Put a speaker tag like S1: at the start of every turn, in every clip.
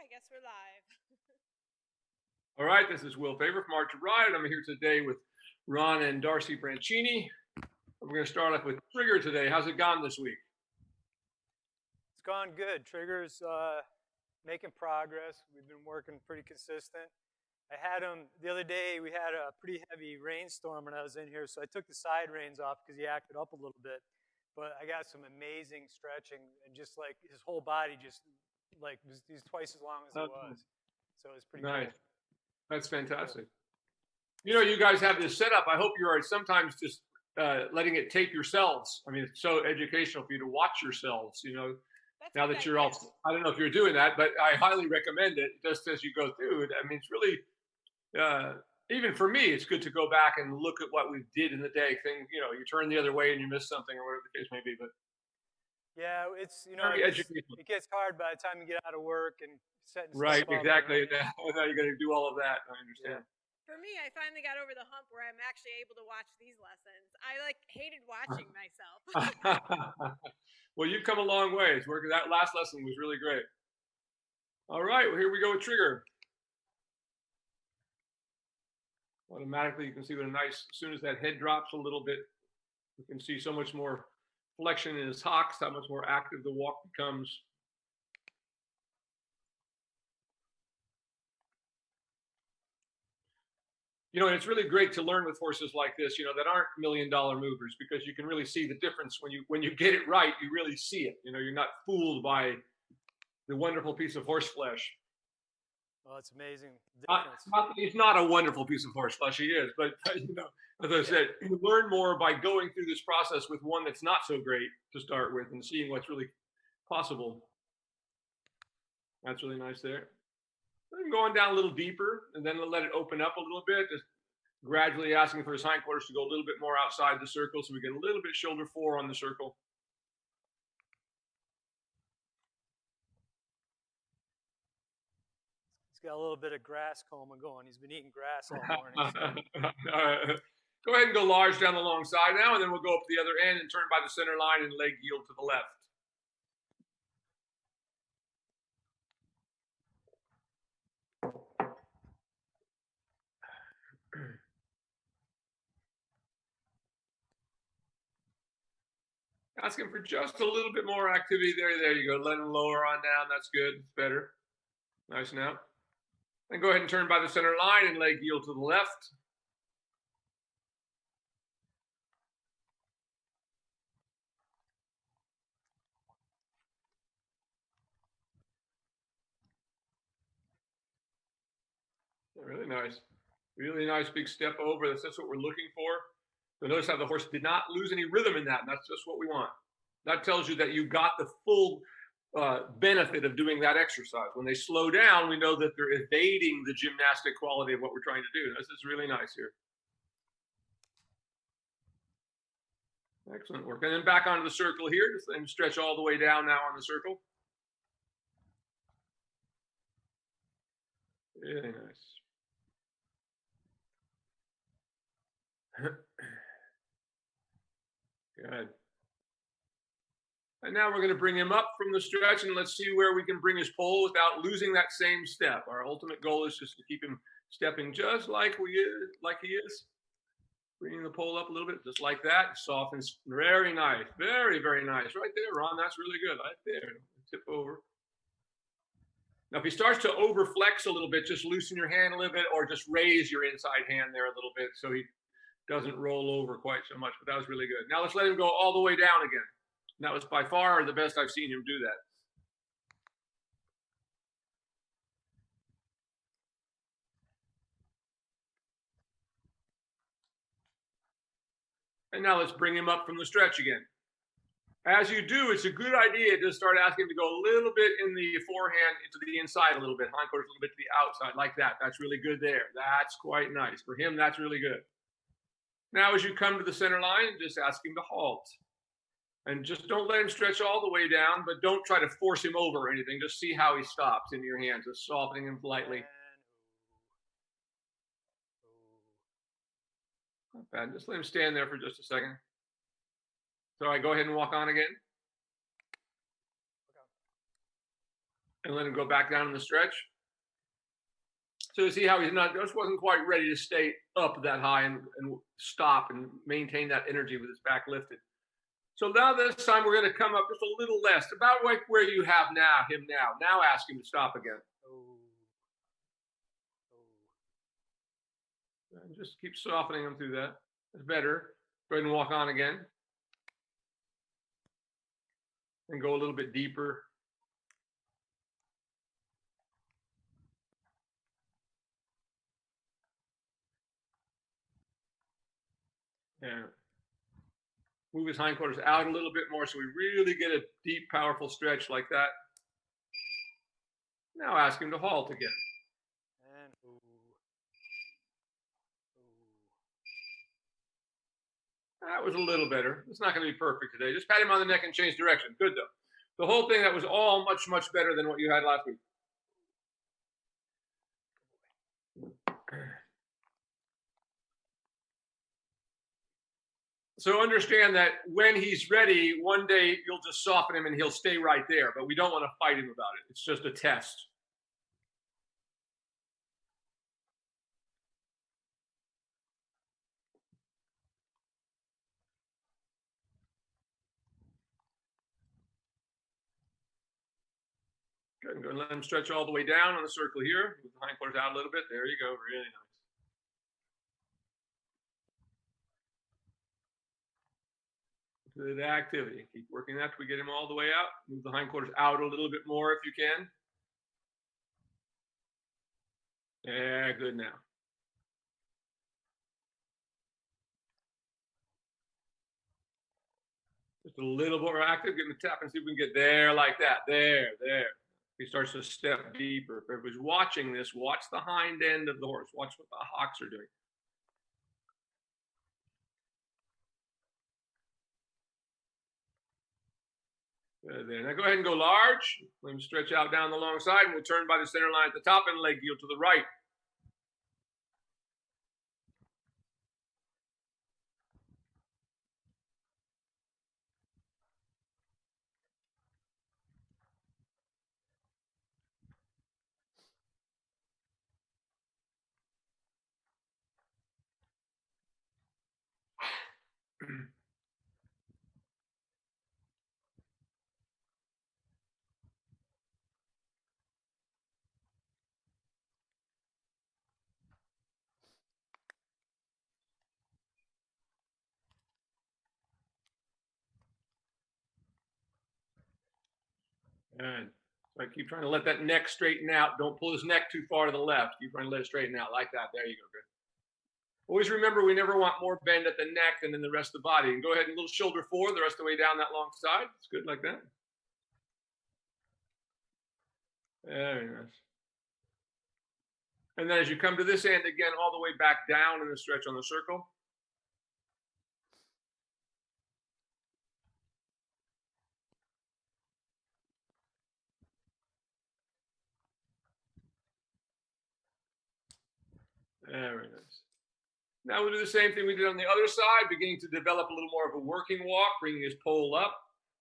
S1: I guess we're live.
S2: All right, this is Will Faerber from Art2Ride. I'm here today with Ron and Darcy Branchini. We're going to start off with Trigger today. How's it gone this week?
S3: It's gone good. Trigger's making progress. We've been working pretty consistent. I had him the other day. We had a pretty heavy rainstorm when I was in here, so I took the side reins off because he acted up a little bit. But I got some amazing stretching, and just like his whole body, just like he's twice as long as it was. So it's pretty
S2: nice.
S3: Cool.
S2: That's fantastic. You know, you guys have this setup. I hope you are sometimes just letting it tape yourselves. I mean, it's so educational for you to watch yourselves. You know,
S1: That's
S2: now that you're all, I don't know if you're doing that, but I highly recommend it just as you go through it. I mean, it's really, even for me, it's good to go back and look at what we did in the day. You know, you turn the other way and you miss something or whatever the case may be. But
S3: yeah, it's, you know, it gets hard by the time you get out of work and setting
S2: right,
S3: stuff up,
S2: exactly. Right? Now you're going to do all of that. I understand.
S3: Yeah.
S1: For me, I finally got over the hump where I'm actually able to watch these lessons. I hated watching myself.
S2: Well, you've come a long way. It's working. That last lesson was really great. All right, well, here we go with Trigger. Automatically, you can see what a nice, as soon as that head drops a little bit, you can see so much more flexion in his hocks, how much more active the walk becomes. You know, and it's really great to learn with horses like this, you know, that aren't million-dollar movers, because you can really see the difference when you get it right. You really see it. You know, you're not fooled by the wonderful piece of horse flesh.
S3: Oh, it's amazing.
S2: He's not a wonderful piece of horse flesh. He is, but you know, as I said, you learn more by going through this process with one that's not so great to start with and seeing what's really possible. That's really nice there. And going down a little deeper, and then let it open up a little bit, just gradually asking for his hindquarters to go a little bit more outside the circle, so we get a little bit shoulder fore on the circle.
S3: He's got a little bit of grass coma going. He's been eating grass all morning.
S2: So. Go ahead and go large down the long side now, and then we'll go up to the other end and turn by the center line and leg yield to the left. Ask him for just a little bit more activity there. There you go. Let him lower on down. That's good. It's better. Nice now. Then go ahead and turn by the center line and leg yield to the left. Really nice. Really nice big step over. That's what we're looking for. So notice how the horse did not lose any rhythm in that. And that's just what we want. That tells you that you got the full benefit of doing that exercise. When they slow down, we know that they're evading the gymnastic quality of what we're trying to do. This is really nice here. Excellent work. And then back onto the circle here. Just let him stretch all the way down now on the circle. Really nice. Good. And now we're going to bring him up from the stretch, and let's see where we can bring his pole without losing that same step. Our ultimate goal is just to keep him stepping just like he is. Bringing the pole up a little bit, just like that. Softens. Very nice. Very, very nice. Right there, Ron. That's really good. Right there. Tip over. Now, if he starts to overflex a little bit, just loosen your hand a little bit, or just raise your inside hand there a little bit so he doesn't roll over quite so much. But that was really good. Now let's let him go all the way down again. And that was by far the best I've seen him do that. And now let's bring him up from the stretch again. As you do, it's a good idea to start asking him to go a little bit in the forehand into the inside a little bit, hindquarters a little bit to the outside, like that. That's really good there. That's quite nice. For him, that's really good. Now, as you come to the center line, just ask him to halt. And just don't let him stretch all the way down, but don't try to force him over or anything. Just see how he stops in your hands, just softening him lightly. Not bad. Just let him stand there for just a second. So I go ahead and walk on again. And let him go back down in the stretch. So you see how he's not, just wasn't quite ready to stay up that high and stop and maintain that energy with his back lifted. So now this time we're going to come up just a little less, about like where you have him now. Now ask him to stop again. And just keep softening him through that. It's better. Go ahead and walk on again. And go a little bit deeper. And move his hindquarters out a little bit more so we really get a deep, powerful stretch like that. Now ask him to halt again.
S3: And
S2: That was a little better. It's not going to be perfect today. Just pat him on the neck and change direction. Good, though. The whole thing, that was all much, much better than what you had last week. So understand that when he's ready, one day you'll just soften him and he'll stay right there. But we don't want to fight him about it. It's just a test. Good. Go and let him stretch all the way down on the circle here. Move the hindquarters out a little bit. There you go. Really nice. Good activity. Keep working that till we get him all the way out. Move the hindquarters out a little bit more if you can. Yeah, good now. Just a little more active. Get him to tap and see if we can get there like that. There. He starts to step deeper. If everybody's watching this, watch the hind end of the horse. Watch what the hocks are doing. There. Now go ahead and go large. Let him stretch out down the long side, and we'll turn by the center line at the top and leg yield to the right. And so I keep trying to let that neck straighten out. Don't pull his neck too far to the left. Keep trying to let it straighten out like that. There you go. Good. Always remember, we never want more bend at the neck than in the rest of the body. And go ahead and a little shoulder forward the rest of the way down that long side. It's good like that. Very nice. And then as you come to this end again, all the way back down in the stretch on the circle. Very nice. Now we'll do the same thing we did on the other side, beginning to develop a little more of a working walk, bringing his pole up,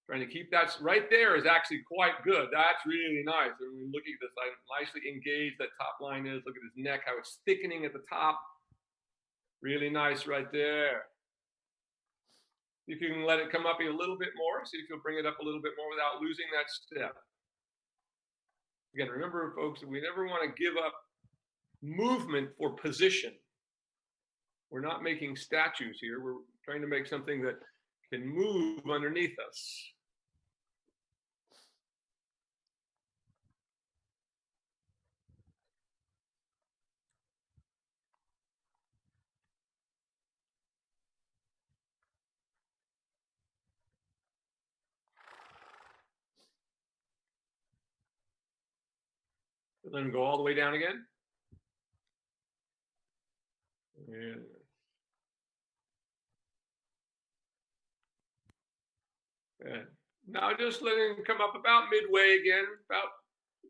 S2: trying to keep that right there is actually quite good. That's really nice. And when we look at this, I nicely engaged that top line is. Look at his neck, how it's thickening at the top. Really nice right there. See if you can let it come up a little bit more. See if you'll bring it up a little bit more without losing that step. Again, remember, folks, that we never want to give up movement for position. We're not making statues here. We're trying to make something that can move underneath us. Let him go all the way down again. And now just let him come up about midway again, about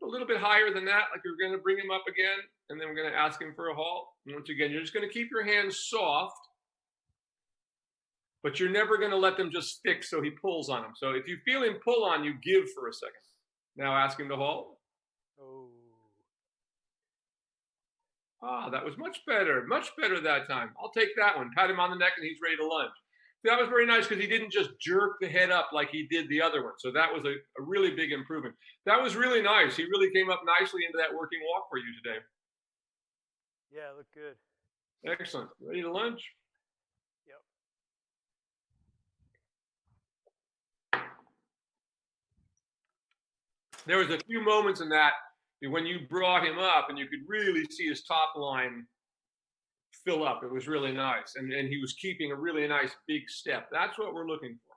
S2: a little bit higher than that, like you're going to bring him up again, and then we're going to ask him for a halt. And once again, you're just going to keep your hands soft, but you're never going to let them just stick so he pulls on them. So if you feel him pull on you, give for a second. Now ask him to halt.
S3: Oh.
S2: Ah, that was much better that time. I'll take that one. Pat him on the neck and he's ready to lunge. That was very nice because he didn't just jerk the head up like he did the other one. So that was a really big improvement. That was really nice. He really came up nicely into that working walk for you today.
S3: Yeah, it looked good.
S2: Excellent. Ready to lunge?
S3: Yep.
S2: There was a few moments in that when you brought him up and you could really see his top line fill up. It was really nice. And he was keeping a really nice big step. That's what we're looking for.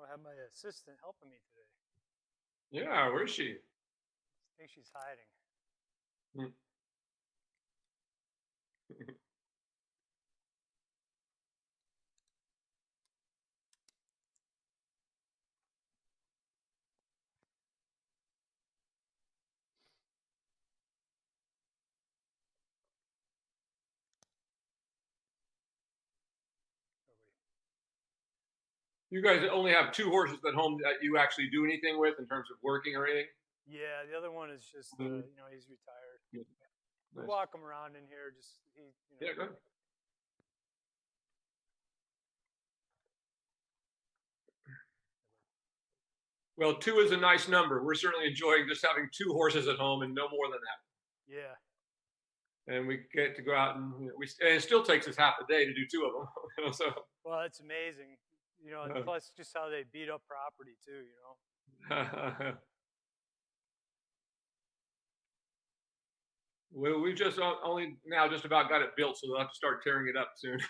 S3: I have my assistant helping me today.
S2: Yeah, where is she?
S3: I think she's hiding.
S2: You guys only have 2 horses at home that you actually do anything with in terms of working or anything?
S3: Yeah, the other one is just, you know, he's retired.
S2: Yeah.
S3: We
S2: Nice.
S3: walk him around in here. Just he, you know.
S2: Yeah, good. Well, 2 is a nice number. We're certainly enjoying just having 2 horses at home and no more than that.
S3: Yeah.
S2: And we get to go out and and it still takes us half a day to do 2 of them. So.
S3: Well, it's amazing, you know. And plus, just how they beat up property too, you know.
S2: Well, we've just only now just about got it built, so they'll have to start tearing it up soon.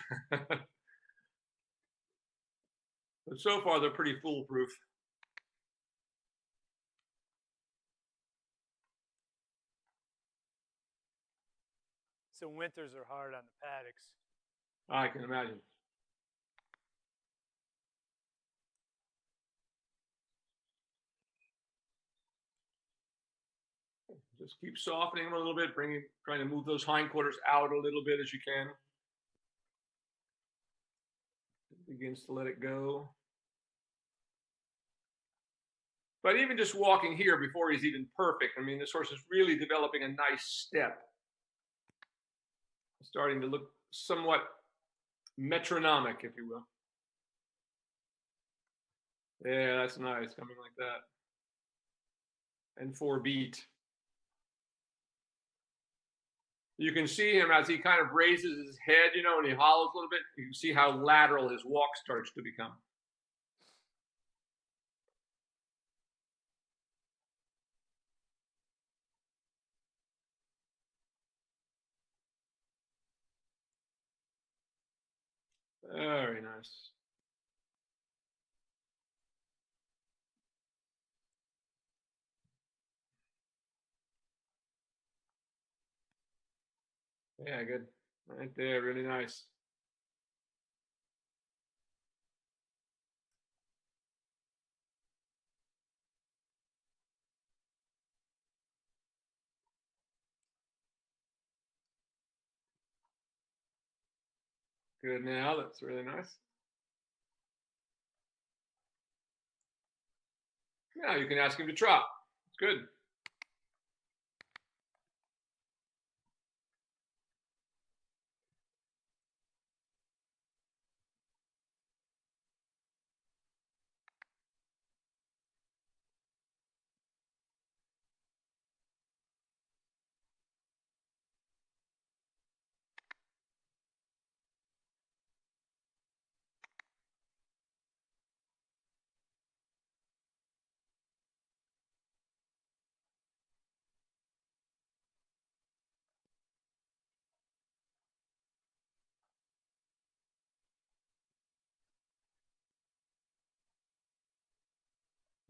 S2: But so far, they're pretty foolproof.
S3: So winters are hard on the paddocks.
S2: I can imagine. Just keep softening them a little bit, trying to move those hindquarters out a little bit as you can. It begins to let it go. But even just walking here before he's even perfect, I mean, this horse is really developing a nice step. Starting to look somewhat metronomic, if you will. Yeah, that's nice, coming like that. And 4 beat. You can see him as he kind of raises his head, you know, and he hollows a little bit. You can see how lateral his walk starts to become. Very nice. Yeah, good. Right there, really nice. Good now, that's really nice. Now you can ask him to trot. It's good.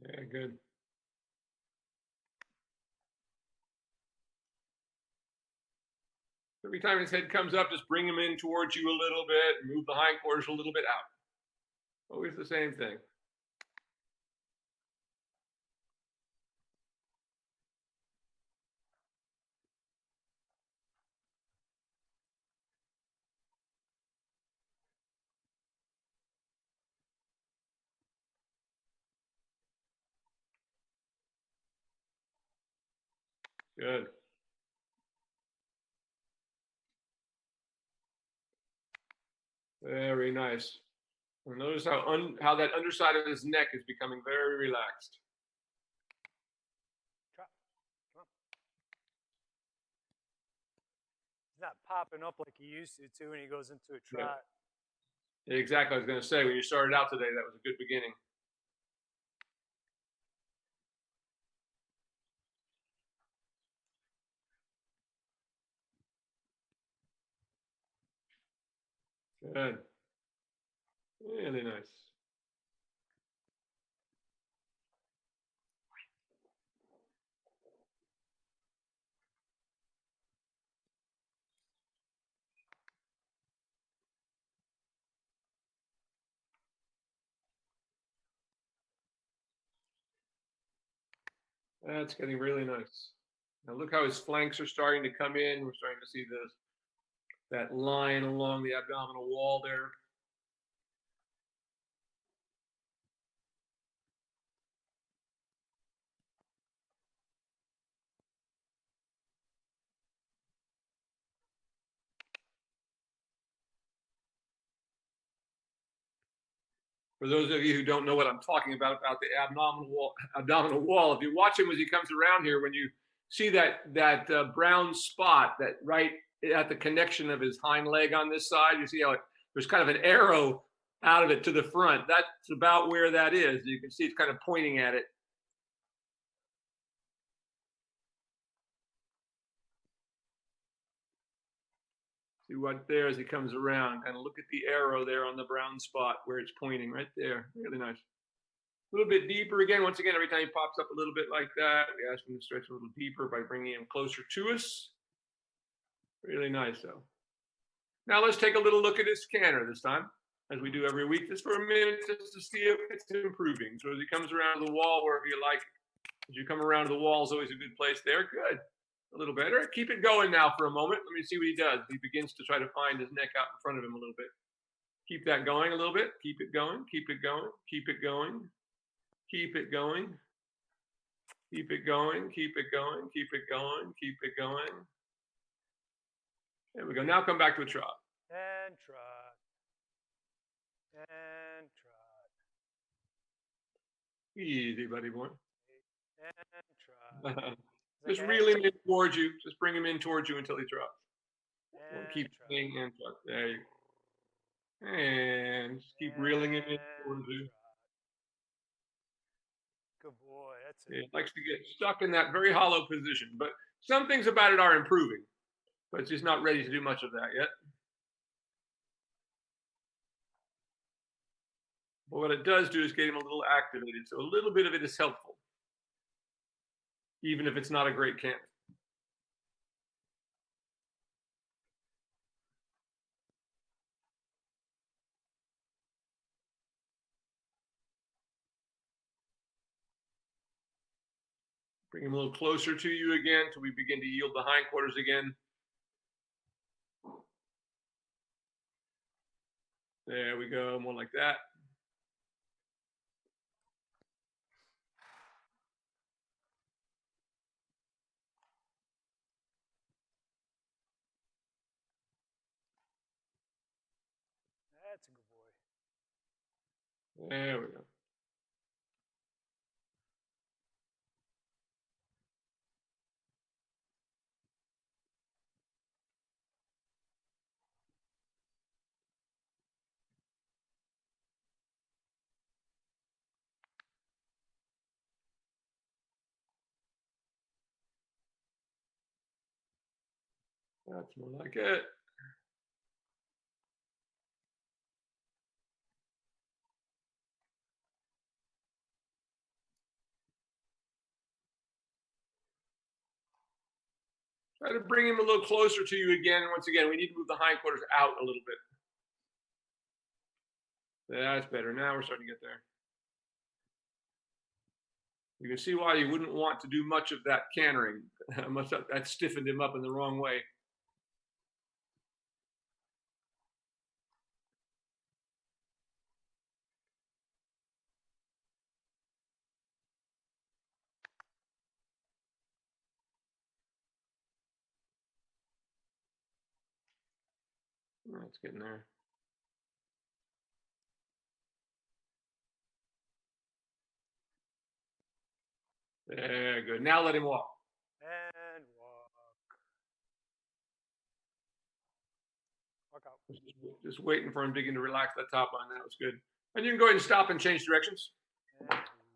S2: Yeah, good. Every time his head comes up, just bring him in towards you a little bit, move the hindquarters a little bit out. Always the same thing. Good. Very nice. And notice how that underside of his neck is becoming very relaxed.
S3: Trot. Come on. He's not popping up like he used to too when he goes into a trot.
S2: Yeah. Exactly. I was going to say, when you started out today, that was a good beginning. Good. Really nice. That's getting really nice. Now look how his flanks are starting to come in. We're starting to see that line along the abdominal wall there. For those of you who don't know what I'm talking about the abdominal wall, if you watch him as he comes around here, when you see that brown spot that right at the connection of his hind leg on this side, you see how there's kind of an arrow out of it to the front. That's about where that is. You can see it's kind of pointing at it. See right there as he comes around, kind of look at the arrow there on the brown spot where it's pointing right there. Really nice. A little bit deeper again. Once again, every time he pops up a little bit like that, we ask him to stretch a little deeper by bringing him closer to us. Really nice, though. Now let's take a little look at his canter this time, as we do every week, just for a minute, just to see if it's improving. So as he comes around the wall, wherever you like, as you come around the wall is always a good place there. Good. A little better. Keep it going now for a moment. Let me see what he does. He begins to try to find his neck out in front of him a little bit. Keep that going a little bit. Keep it going. Keep it going. Keep it going. Keep it going. Keep it going. Keep it going. Keep it going. Keep it going. There we go. Now come back to a trot.
S3: And trot. And trot.
S2: Easy, buddy boy.
S3: And trot.
S2: Just reel him in towards you. Just bring him in towards you until he trots.
S3: And
S2: keep playing and trot. There you go. And just keep reeling him in towards you.
S3: Good boy. That's it.
S2: Yeah, it likes to get stuck in that very hollow position. But some things about it are improving. But it's just not ready to do much of that yet. But what it does do is get him a little activated. So a little bit of it is helpful, even if it's not a great canter. Bring him a little closer to you again till we begin to yield the hindquarters again. There we go, more like that.
S3: That's a good boy.
S2: There we go. That's more like it. Try to bring him a little closer to you again. Once again, we need to move the hindquarters out a little bit. That's better. Now we're starting to get there. You can see why you wouldn't want to do much of that cantering. That stiffened him up in the wrong way. That's getting there. There, good. Now let him walk.
S3: And walk. Walk out.
S2: Just waiting for him, begin to relax that top line. That was good. And you can go ahead and stop and change directions.
S3: And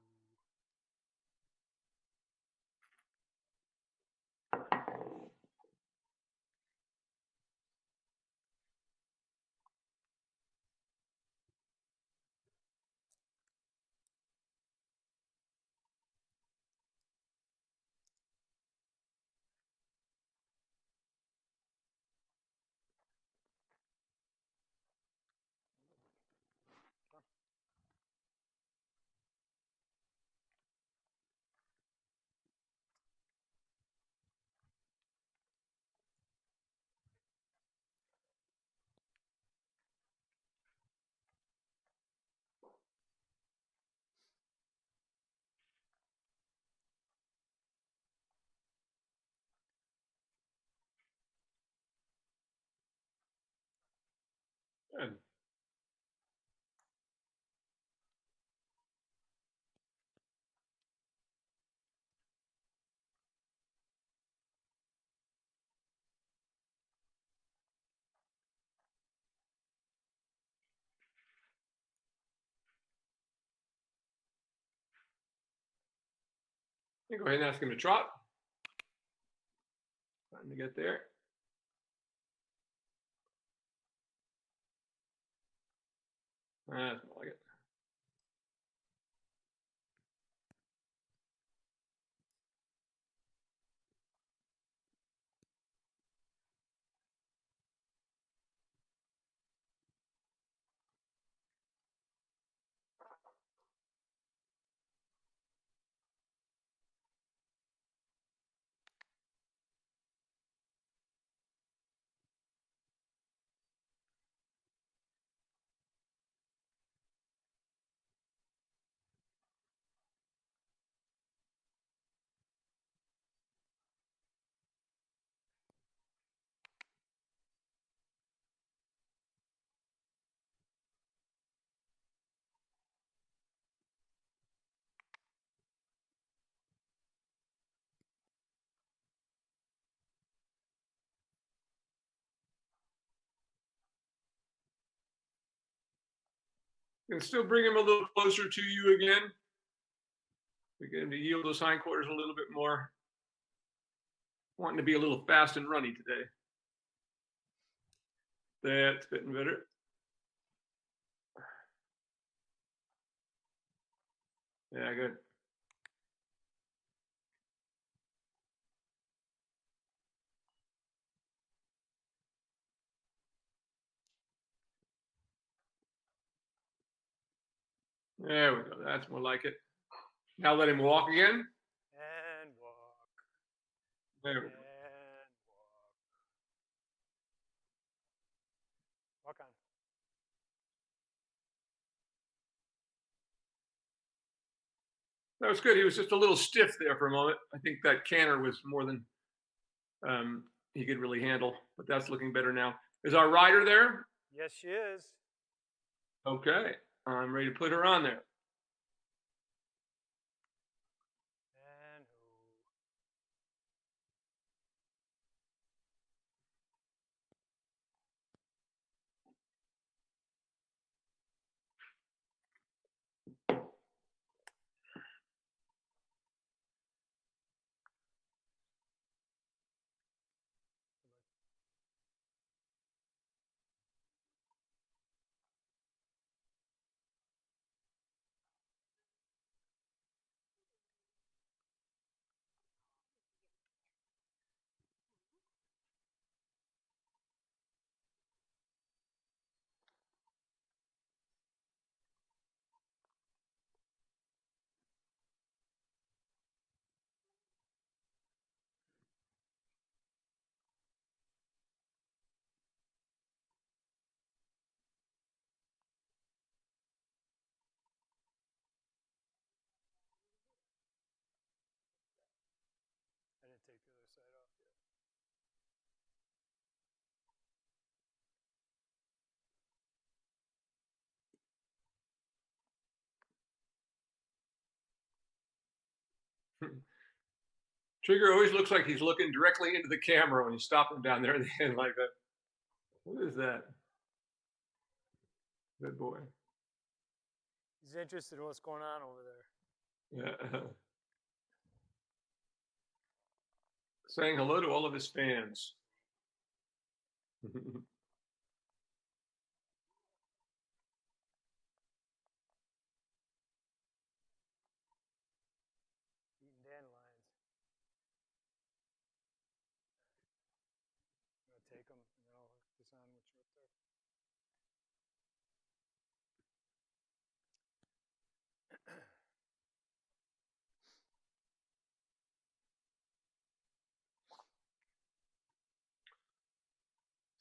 S2: Good. You go ahead and ask him to trot. Time to get there. That's more like it. You can still bring him a little closer to you again. We get him to yield those hindquarters a little bit more. Wanting to be a little fast and runny today. That's fitting better. Yeah, good. There we go. That's more like it. Now let him walk again.
S3: and walk.
S2: There we go.
S3: And walk. Walk on.
S2: That was good. He was just a little stiff there for a moment. I think that canter was more than he could really handle, but that's looking better now. Is our rider there?
S3: Yes, she is.
S2: Okay. I'm ready to put her on there.
S3: And
S2: Trigger always looks like he's looking directly into the camera when you stop him down there at the end like that. What is that? Good boy.
S3: He's interested in what's going on over there.
S2: Yeah. Saying hello to all of his fans.
S3: Eating dandelions. I'm going to take them, and then I'll hook this on with you up there.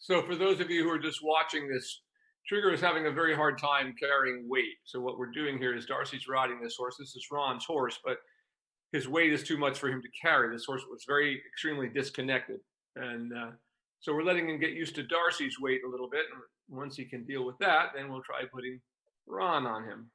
S2: So for those of you who are just watching this, Trigger is having a very hard time carrying weight. So what we're doing here is Darcy's riding this horse. This is Ron's horse, but his weight is too much for him to carry. This horse was extremely disconnected. And so we're letting him get used to Darcy's weight a little bit. And once he can deal with that, then we'll try putting Ron on him.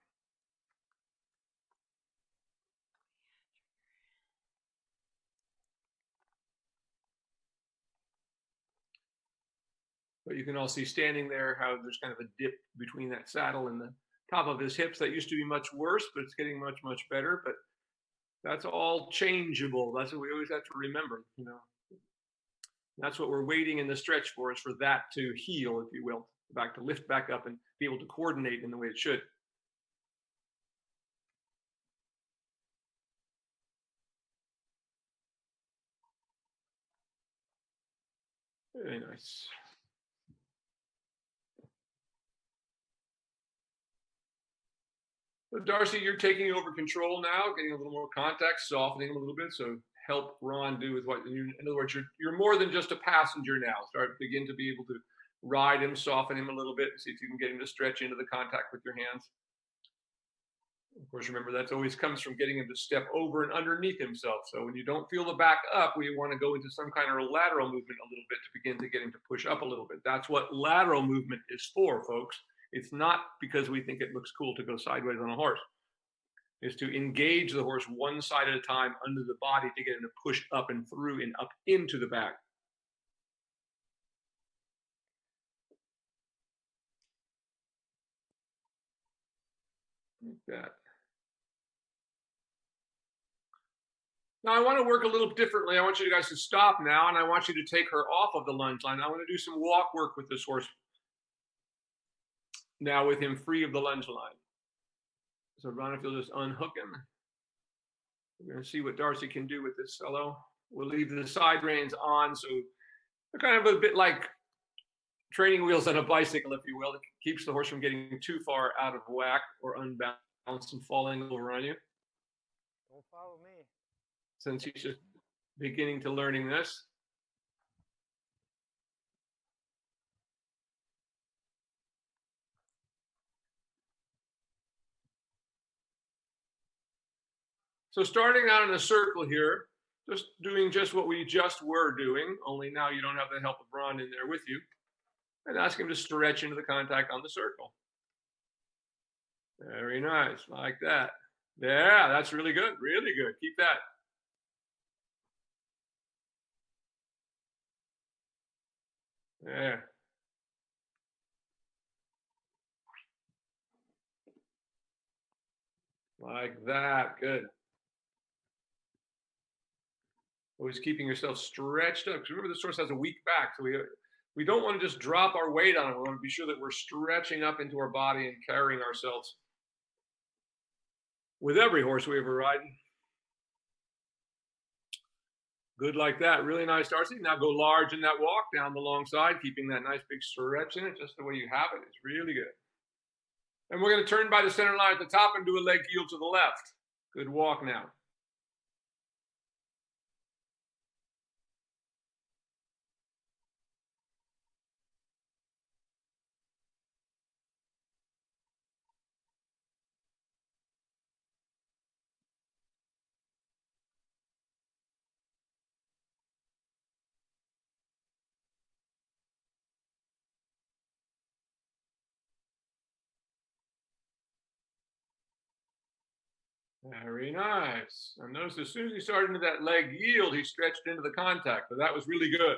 S2: But you can all see standing there how there's kind of a dip between that saddle and the top of his hips. That used to be much worse, but it's getting much, much better. But that's all changeable. That's what we always have to remember, you know. That's what we're waiting in the stretch for, is for that to heal, if you will, back to lift back up and be able to coordinate in the way it should. Very nice. So Darcy, you're taking over control now, getting a little more contact, softening him a little bit. So help Ron do with what you, in other words, you're more than just a passenger now. Begin to be able to ride him, soften him a little bit, see if you can get him to stretch into the contact with your hands. Of course, remember that always comes from getting him to step over and underneath himself. So when you don't feel the back up, we want to go into some kind of lateral movement a little bit to begin to get him to push up a little bit. That's what lateral movement is for, folks. It's not because we think it looks cool to go sideways on a horse. It's to engage the horse one side at a time under the body to get him to push up and through and up into the back. Like that. Now I want to work a little differently. I want you guys to stop now, and I want you to take her off of the lunge line. I want to do some walk work with this horse now with him free of the lunge line. So Ron, if you'll just unhook him. We're going to see what Darcy can do with this fellow. We'll leave the side reins on, so they're kind of a bit like training wheels on a bicycle, if you will. It keeps the horse from getting too far out of whack or unbalanced and falling over on you.
S3: Don't follow me.
S2: Since he's just beginning to learning this. So starting out in a circle here, just doing just what we just were doing, only now you don't have the help of Ron in there with you, and ask him to stretch into the contact on the circle. Very nice, like that. Yeah, that's really good, really good. Keep that. There. Like that, good. Always keeping yourself stretched up. Because remember, this horse has a weak back, so we don't want to just drop our weight on it. We want to be sure that we're stretching up into our body and carrying ourselves with every horse we ever ride. Good like that. Really nice, Darcy. Now go large in that walk down the long side, keeping that nice big stretch in it, just the way you have it. It's really good. And we're going to turn by the center line at the top and do a leg heel to the left. Good walk now. Very nice. And notice as soon as he started into that leg yield, he stretched into the contact. So that was really good.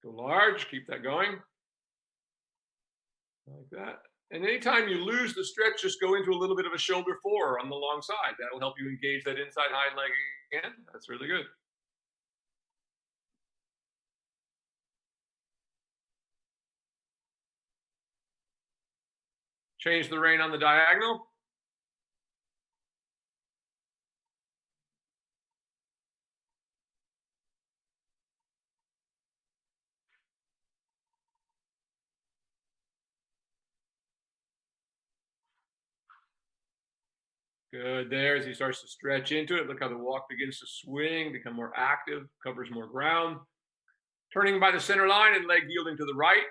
S2: Go large, keep that going. Like that. And anytime you lose the stretch, just go into a little bit of a shoulder four on the long side. That'll help you engage that inside hind leg again. That's really good. Change the rein on the diagonal. Good there as he starts to stretch into it. Look how the walk begins to swing, become more active, covers more ground. Turning by the center line and leg yielding to the right.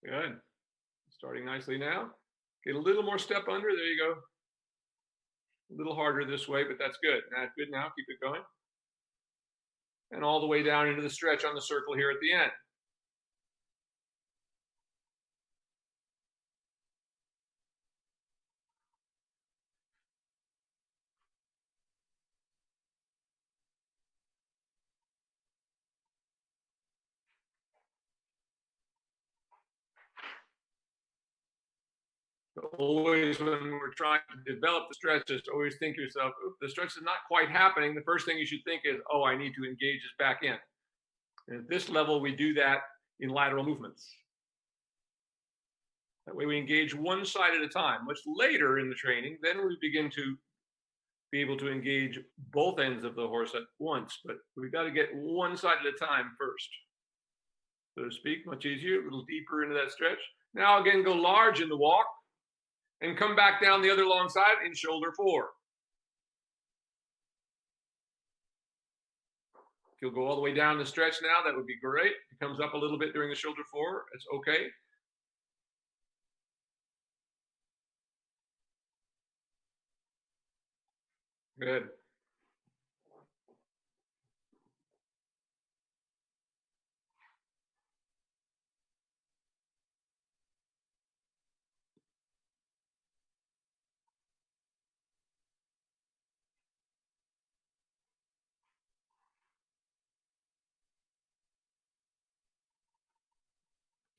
S2: Good. Starting nicely now. Get a little more step under. There you go. A little harder this way, but that's good. That's good now. Keep it going. And all the way down into the stretch on the circle here at the end. Always when we're trying to develop the stretch, just always think to yourself, the stretch is not quite happening. The first thing you should think is, oh, I need to engage this back in. And at this level, we do that in lateral movements. That way we engage one side at a time. Much later in the training, then we begin to be able to engage both ends of the horse at once, but we've got to get one side at a time first. So to speak, much easier, a little deeper into that stretch. Now again, go large in the walk and come back down the other long side in shoulder four. If you'll go all the way down the stretch now, that would be great. If it comes up a little bit during the shoulder four, it's okay. Good.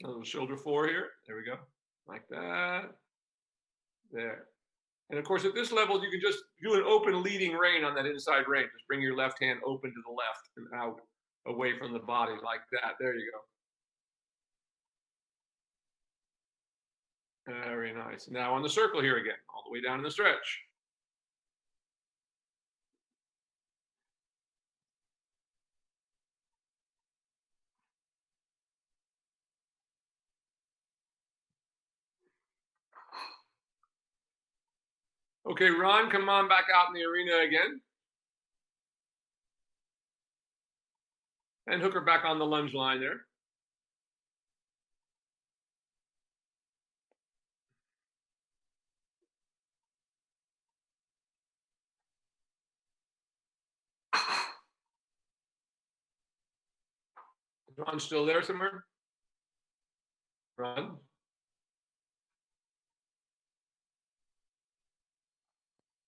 S2: A little shoulder four here. There we go. Like that. There. And of course, at this level, you can just do an open leading rein on that inside rein. Just bring your left hand open to the left and out, away from the body like that. There you go. Very nice. Now on the circle here again, all the way down in the stretch. Okay, Ron, come on back out in the arena again. And hook her back on the lunge line there. Is Ron still there somewhere? Ron?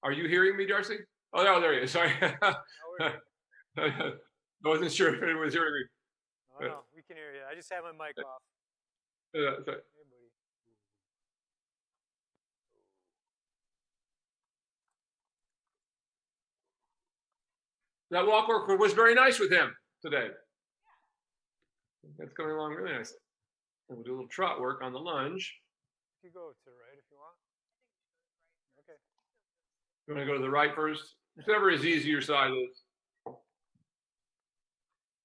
S2: Are you hearing me, Darcy? Oh, no, there he is. Sorry. I wasn't sure if anyone was hearing me.
S3: Oh, no, we can hear you. I just have my mic off.
S2: Sorry.
S3: Hey, buddy.
S2: That walk work was very nice with him today. That's coming along really nice. And we'll do a little trot work on the lunge.
S3: You can go to the right if you want. Okay.
S2: You want to go to the right first? Whichever is easier side is.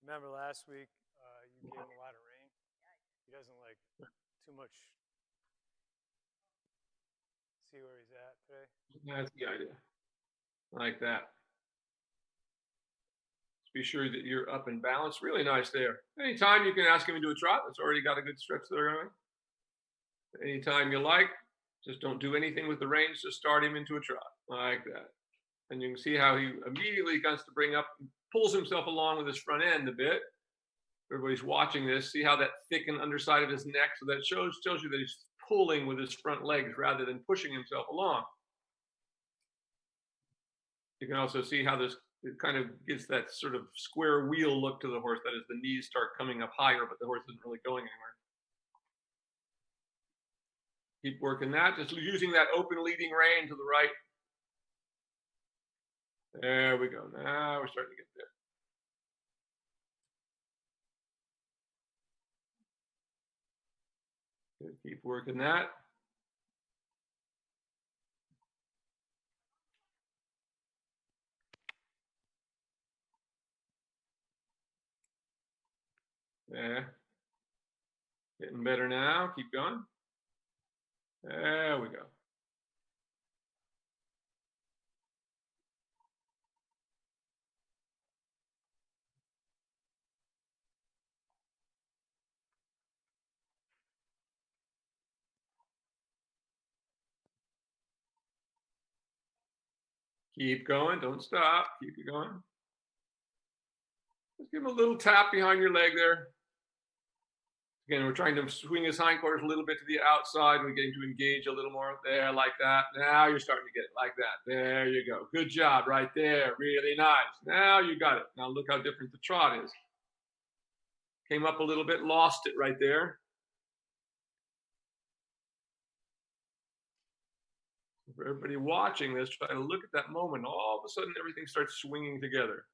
S3: Remember last week, you gave him a lot of rain. He doesn't like too much. see where he's at today.
S2: That's the idea. Like that. Just be sure that you're up and balanced. Really nice there. Anytime you can ask him to do a trot. It's already got a good stretch there going. Anytime you like, just don't do anything with the reins. Just start him into a trot like that. And you can see how he immediately comes to bring up, pulls himself along with his front end a bit. Everybody's watching this. See how that thickened underside of his neck? So that tells you that he's pulling with his front legs rather than pushing himself along. You can also see how this, it kind of gives that sort of square wheel look to the horse. That is, the knees start coming up higher, but the horse isn't really going anywhere. Keep working that, just using that open leading rein to the right. There we go. Now we're starting to get there. Good. Keep working that. There. Getting better now. Keep going. There we go. Keep going. Don't stop. Keep it going. Just give him a little tap behind your leg there. Again, we're trying to swing his hindquarters a little bit to the outside. We're getting to engage a little more there, like that. Now you're starting to get it like that. There you go. Good job right there. Really nice. Now you got it. Now look how different the trot is. Came up a little bit, lost it right there. For everybody watching this, try to look at that moment. All of a sudden, everything starts swinging together.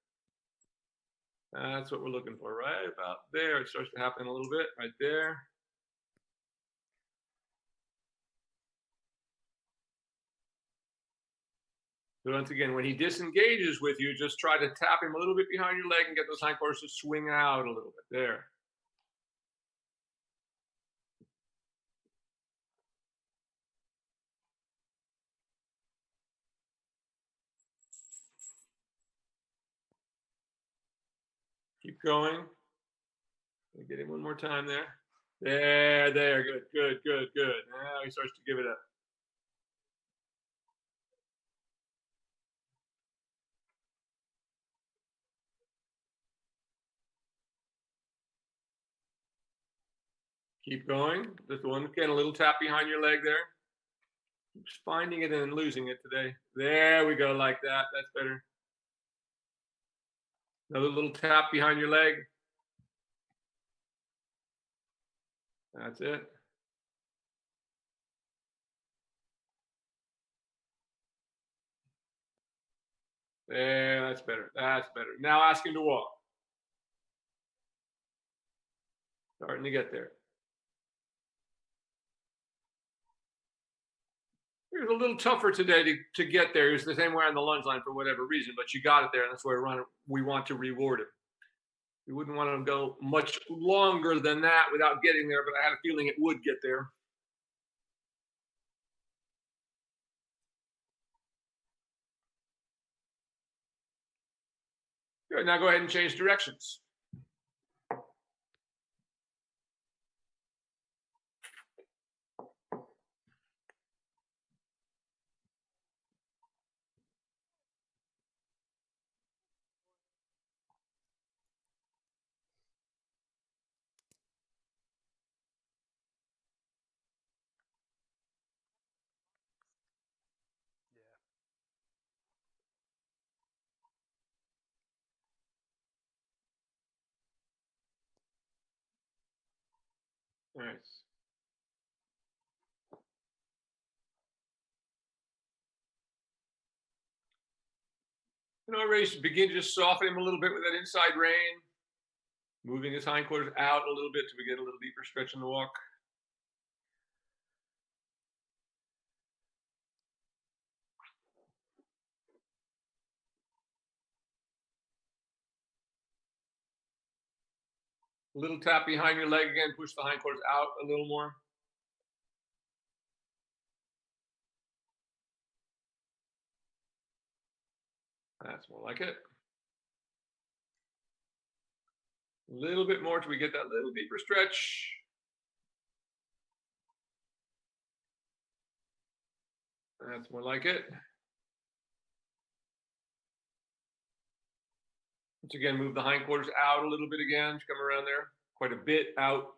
S2: That's what we're looking for, right about there. It starts to happen a little bit, right there. So once again, when he disengages with you, just try to tap him a little bit behind your leg and get those hindquarters to swing out a little bit. There. Keep going. Get him one more time there. There. Good. Now he starts to give it up. Keep going. Just one again, a little tap behind your leg there. Keeps finding it and losing it today. There we go, like that. That's better. Another little tap behind your leg. That's it. There, that's better. That's better. Now ask him to walk. Starting to get there. It was a little tougher today to get there. It was the same way on the lunge line for whatever reason, but you got it there, and that's why we want to reward him. We wouldn't want him to go much longer than that without getting there, but I had a feeling it would get there. Good. Now go ahead and change directions. Nice. Already begin to just soften him a little bit with that inside rein, moving his hindquarters out a little bit so we get a little deeper stretch in the walk. A little tap behind your leg again, push the hindquarters out a little more. That's more like it. A little bit more till we get that little deeper stretch. That's more like it. Once again, move the hindquarters out a little bit again to come around there. Quite a bit out.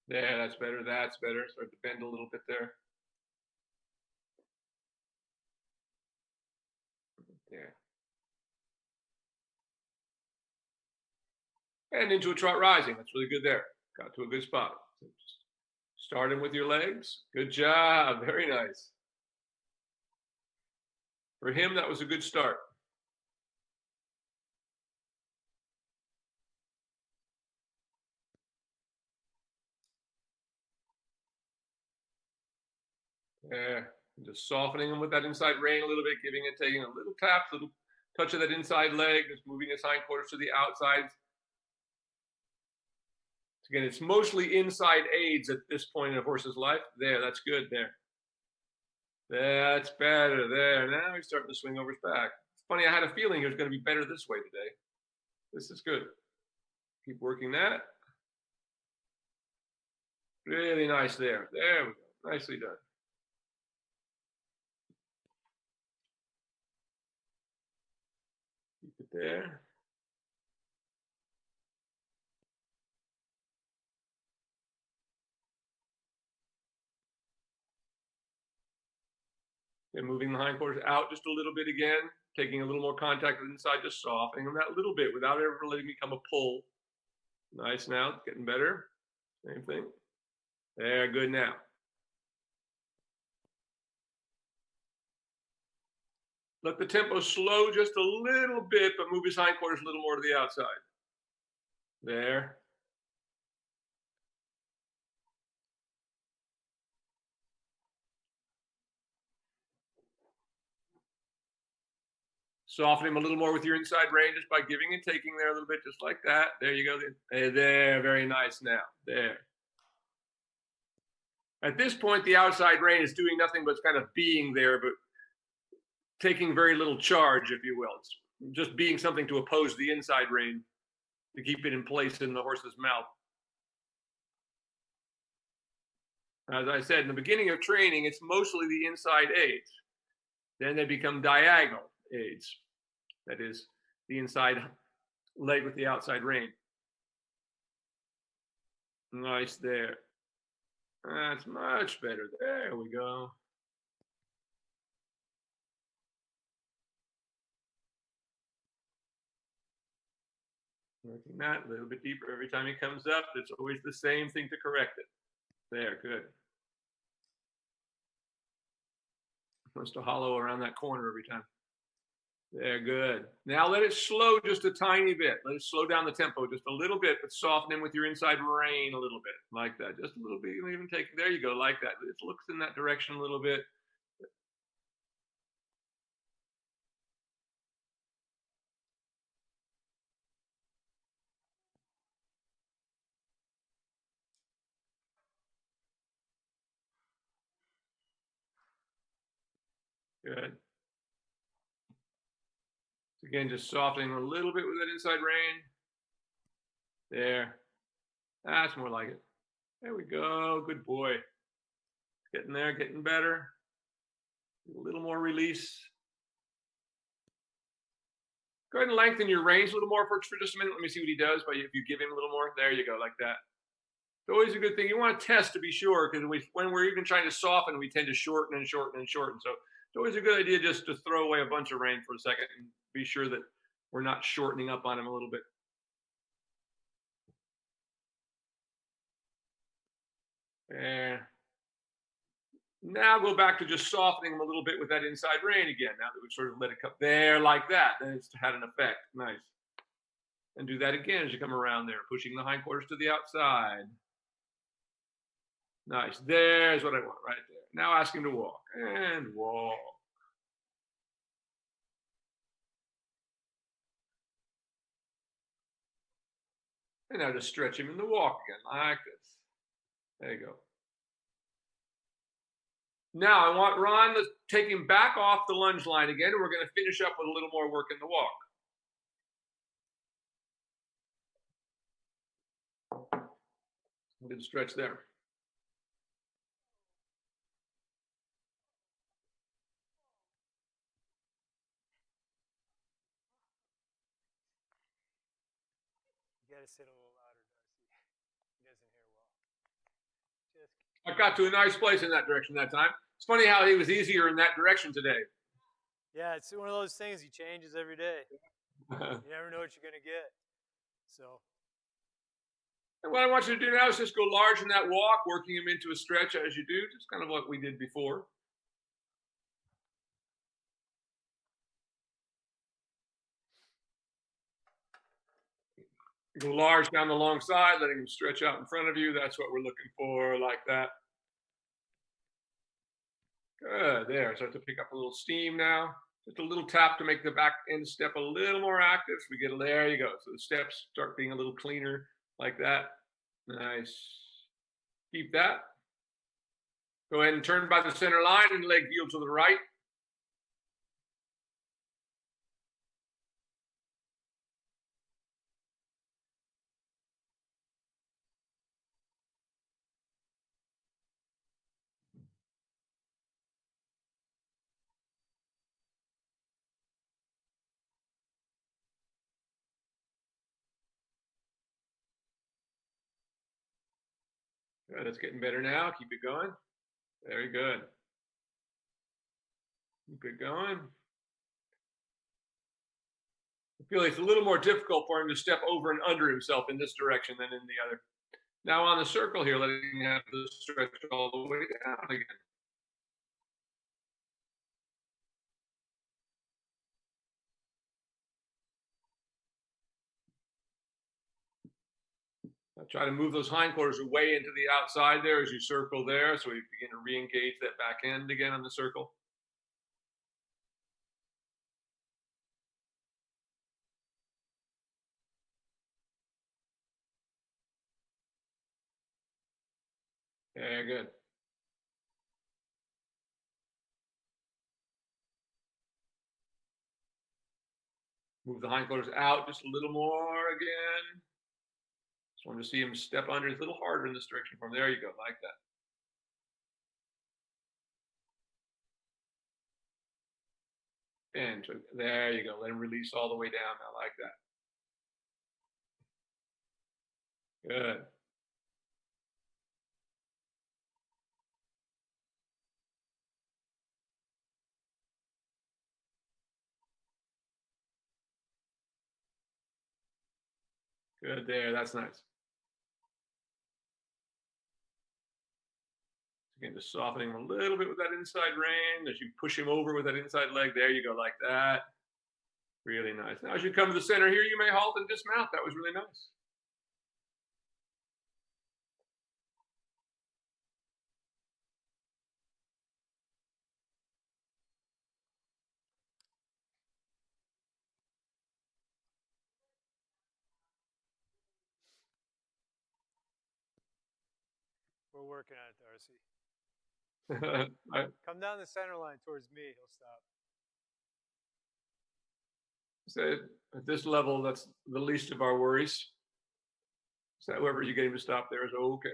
S2: There, that's better, that's better. Start to bend a little bit there. There. And into a trot rising. That's really good there. Got to a good spot. So starting with your legs. Good job. Very nice. For him, that was a good start. There. Just softening him with that inside rein a little bit, giving it, taking a little tap, little touch of that inside leg, just moving his hindquarters to the outside. Again, it's mostly inside aids at this point in a horse's life. There, that's good there. That's better there. Now he's starting to swing over his back. It's funny, I had a feeling he was going to be better this way today. This is good. Keep working that. Really nice there. There we go. Nicely done. Keep it there. And moving the hindquarters out just a little bit again, taking a little more contact with the inside, just softening them that little bit without ever letting it become a pull. Nice now, getting better. Same thing. There, good now. Let the tempo slow just a little bit, but move his hindquarters a little more to the outside. There. Soften him a little more with your inside rein just by giving and taking there a little bit, just like that. There you go. There, very nice now. There. At this point, the outside rein is doing nothing but kind of being there, but taking very little charge, if you will. It's just being something to oppose the inside rein to keep it in place in the horse's mouth. As I said, in the beginning of training, it's mostly the inside aids. Then they become diagonal aids. That is the inside leg with the outside rein. Nice there. That's much better. There we go. Working that a little bit deeper every time he comes up. It's always the same thing to correct it. There, good. Wants to hollow around that corner every time. There, good. Now let it slow just a tiny bit. Let it slow down the tempo just a little bit, but soften him with your inside rein a little bit, like that. Just a little bit. You even take, there you go, like that. It looks in that direction a little bit. Good. So again, just softening a little bit with that inside rein. There. That's more like it. There we go. Good boy. Getting there, getting better. A little more release. Go ahead and lengthen your reins a little more for just a minute. Let me see what he does. But if you give him a little more, there you go, like that. It's always a good thing. You want to test to be sure, because when we're even trying to soften, we tend to shorten and shorten and shorten. So it's always a good idea just to throw away a bunch of rein for a second and be sure that we're not shortening up on him a little bit. There. Now go back to just softening him a little bit with that inside rein again. Now that we've sort of let it come there like that, then it's had an effect. Nice. And do that again as you come around there, pushing the hindquarters to the outside. Nice. There's what I want right there. Now ask him to walk. And walk. And now just stretch him in the walk again, like this. There you go. Now I want Ron to take him back off the lunge line again, and we're going to finish up with a little more work in the walk. Good stretch there.
S3: You got to sit a little louder, Darcy. He doesn't hear well.
S2: I got to a nice place in that direction that time. It's funny how he was easier in that direction today.
S3: Yeah, it's one of those things. He changes every day. You never know what you're going to get. So.
S2: And what I want you to do now is just go large in that walk, working him into a stretch as you do, just kind of what we did before. Go large down the long side, letting him stretch out in front of you. That's what we're looking for, like that. Good, there. Start to pick up a little steam now. Just a little tap to make the back end step a little more active. So we get, there you go. So the steps start being a little cleaner, like that. Nice. Keep that. Go ahead and turn by the center line and leg heel to the right. Good, it's getting better now. Keep it going. Very good. Keep it going. I feel it's a little more difficult for him to step over and under himself in this direction than in the other. Now on the circle here, letting him have the stretch all the way down again. Try to move those hindquarters away into the outside there as you circle there, so we begin to re-engage that back end again on the circle. Yeah, good. Move the hindquarters out just a little more again. Just want to see him step under. It's a little harder in this direction for him. There you go, like that. And there you go. Let him release all the way down now, like that. Good. Good there. That's nice. Again, just softening him a little bit with that inside rein as you push him over with that inside leg. There you go, like that. Really nice. Now, as you come to the center here, you may halt and dismount. That was really nice.
S3: We're working on it, Darcy. Come down the center line towards me. He'll stop.
S2: So at this level, that's the least of our worries. So however you get him to stop there is okay.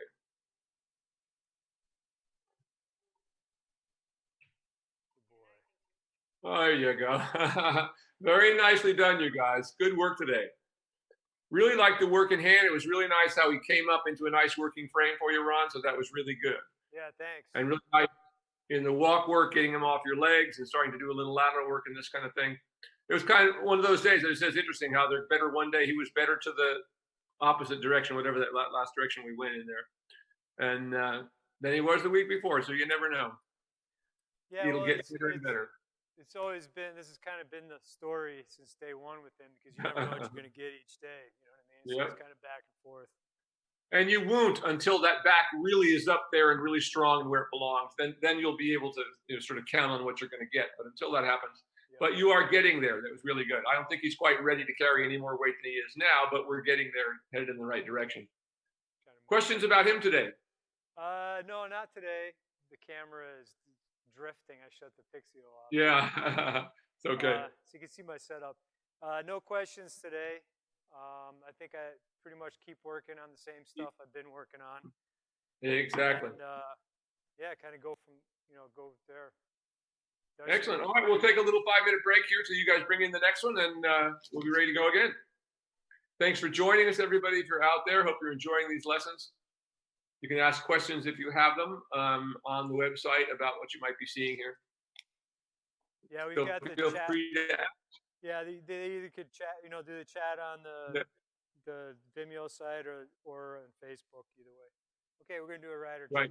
S2: Good boy. There you go. Very nicely done, you guys. Good work today. Really liked the work in hand. It was really nice how he came up into a nice working frame for you, Ron. So that was really good.
S3: Yeah, thanks.
S2: And really nice in the walk work, getting him off your legs and starting to do a little lateral work and this kind of thing. It was kind of one of those days that it says interesting how they're better one day. He was better to the opposite direction, whatever that last direction we went in there. And than he was the week before. So you never know.
S3: Yeah,
S2: it'll get better and better.
S3: It's always been, this has kind of been the story since day one with him, because you never know what you're going to get each day. You know what I mean? So
S2: Yep.
S3: it's kind of back and forth.
S2: And you won't until that back really is up there and really strong and where it belongs. Then you'll be able to sort of count on what you're going to get. But until that happens, yep. But you are getting there. That was really good. I don't think he's quite ready to carry any more weight than he is now, but we're getting there, headed in the right direction. Questions about him today?
S3: No, not today. The camera is drifting. I shut the Pixio off.
S2: Yeah, it's okay.
S3: So you can see my setup. No questions today. I think I pretty much keep working on the same stuff I've been working on.
S2: Exactly.
S3: And yeah, kind of go from, go there. Darcy.
S2: Excellent. All right, we'll take a little 5-minute break here so you guys bring in the next one, and we'll be ready to go again. Thanks for joining us, everybody. If you're out there, hope you're enjoying these lessons. You can ask questions if you have them on the website about what you might be seeing here.
S3: Yeah, we've got the
S2: feel
S3: chat.
S2: free to ask.
S3: Yeah, they either could chat, do the chat on the Vimeo site or on Facebook, either way. Okay, we're gonna do a rider change.
S2: Right.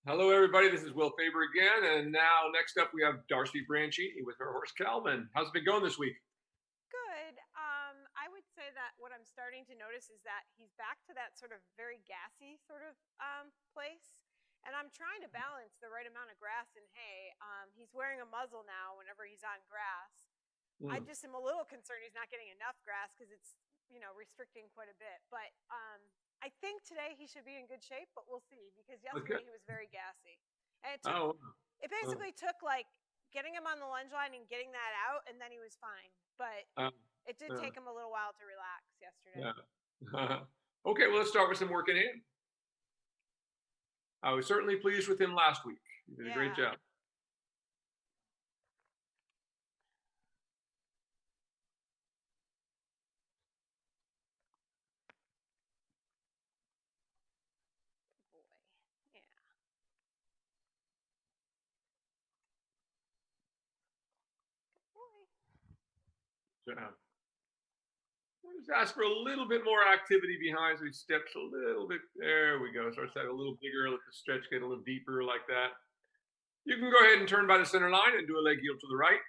S2: Hello, everybody. This is Will Faerber again. And now, next up, we have Darcy Branchini with her horse, Calvin. How's it been going this week?
S1: Good. I would say that what I'm starting to notice is that he's back to that sort of very gassy sort of place. And I'm trying to balance the right amount of grass and hay. He's wearing a muzzle now whenever he's on grass. I just am a little concerned he's not getting enough grass because it's, restricting quite a bit. But I think today he should be in good shape, but we'll see because yesterday he was very gassy. And it basically took like getting him on the lunge line and getting that out, and then he was fine. But it did take him a little while to relax yesterday.
S2: Yeah. Okay, well, let's start with some work in hand. I was certainly pleased with him last week. He did a great job. Just ask for a little bit more activity behind, so he steps a little bit. There we go. Starts to have a little bigger, let the stretch get a little deeper like that. You can go ahead and turn by the center line and do a leg yield to the right.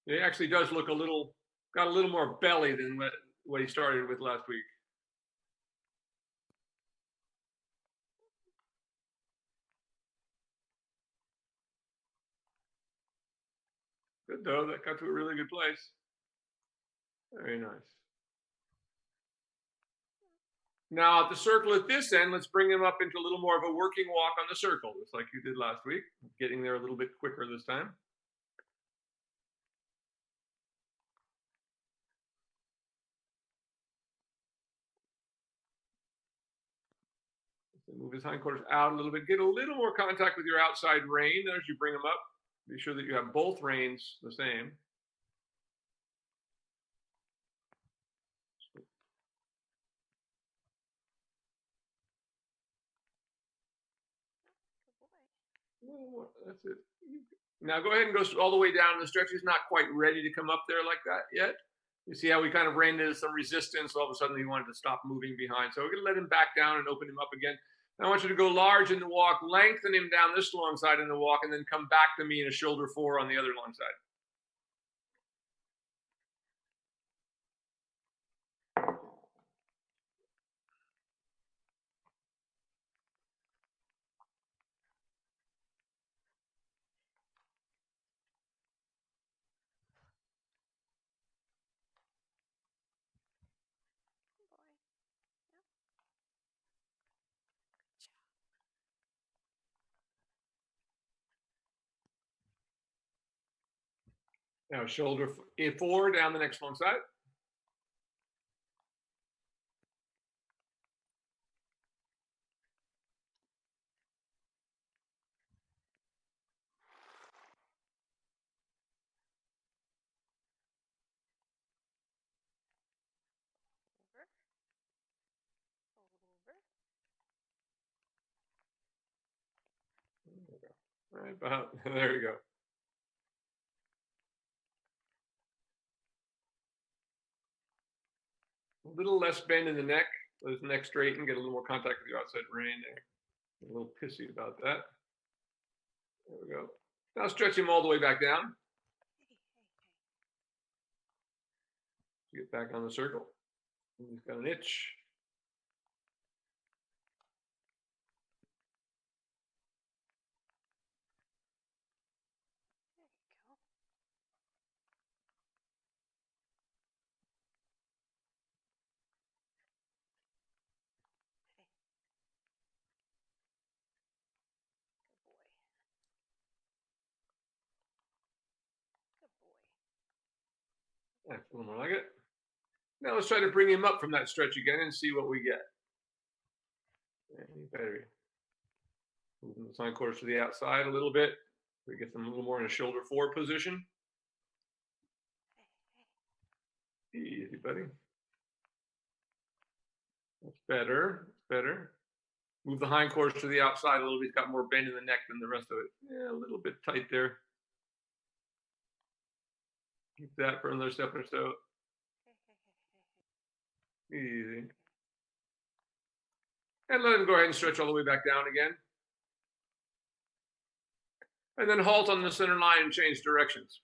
S2: It actually does look got a little more belly than what he started with last week. Good though, that got to a really good place. Very nice. Now at the circle at this end, let's bring him up into a little more of a working walk on the circle, just like you did last week. Getting there a little bit quicker this time. Move his hindquarters out a little bit. Get a little more contact with your outside rein as you bring him up. Be sure that you have both reins the same. That's it. Now go ahead and go all the way down. The stretch is not quite ready to come up there like that yet. You see how we kind of ran into some resistance. All of a sudden he wanted to stop moving behind. So we're going to let him back down and open him up again. I want you to go large in the walk, lengthen him down this long side in the walk, and then come back to me in a shoulder four on the other long side. Now shoulder four down the next long side. Right about there you go. A little less bend in the neck. Let his neck straighten, get a little more contact with your outside rein there. A little pissy about that. There we go. Now stretch him all the way back down. Get back on the circle. He's got an itch. That's a little more like it. Now let's try to bring him up from that stretch again and see what we get. Any better. Moving the hindquarters to the outside a little bit. We get them a little more in a shoulder four position. Easy, buddy. That's better. That's better. Move the hindquarters to the outside a little bit. He's got more bend in the neck than the rest of it. Yeah, a little bit tight there. Keep that for another step or so. Easy. And let him go ahead and stretch all the way back down again. And then halt on the center line and change directions.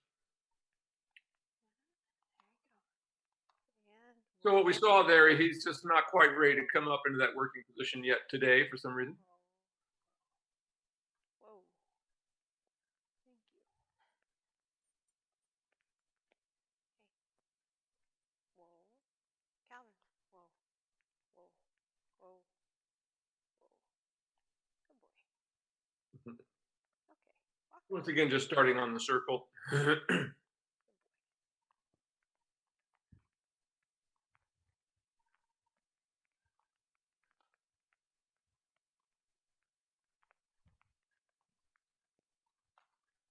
S2: So what we saw there, he's just not quite ready to come up into that working position yet today for some reason.
S1: Whoa. Thank you. Hey. Whoa. Calvin. Whoa. Whoa. Whoa. Whoa. Good boy. Okay.
S2: Once again, just starting on the circle.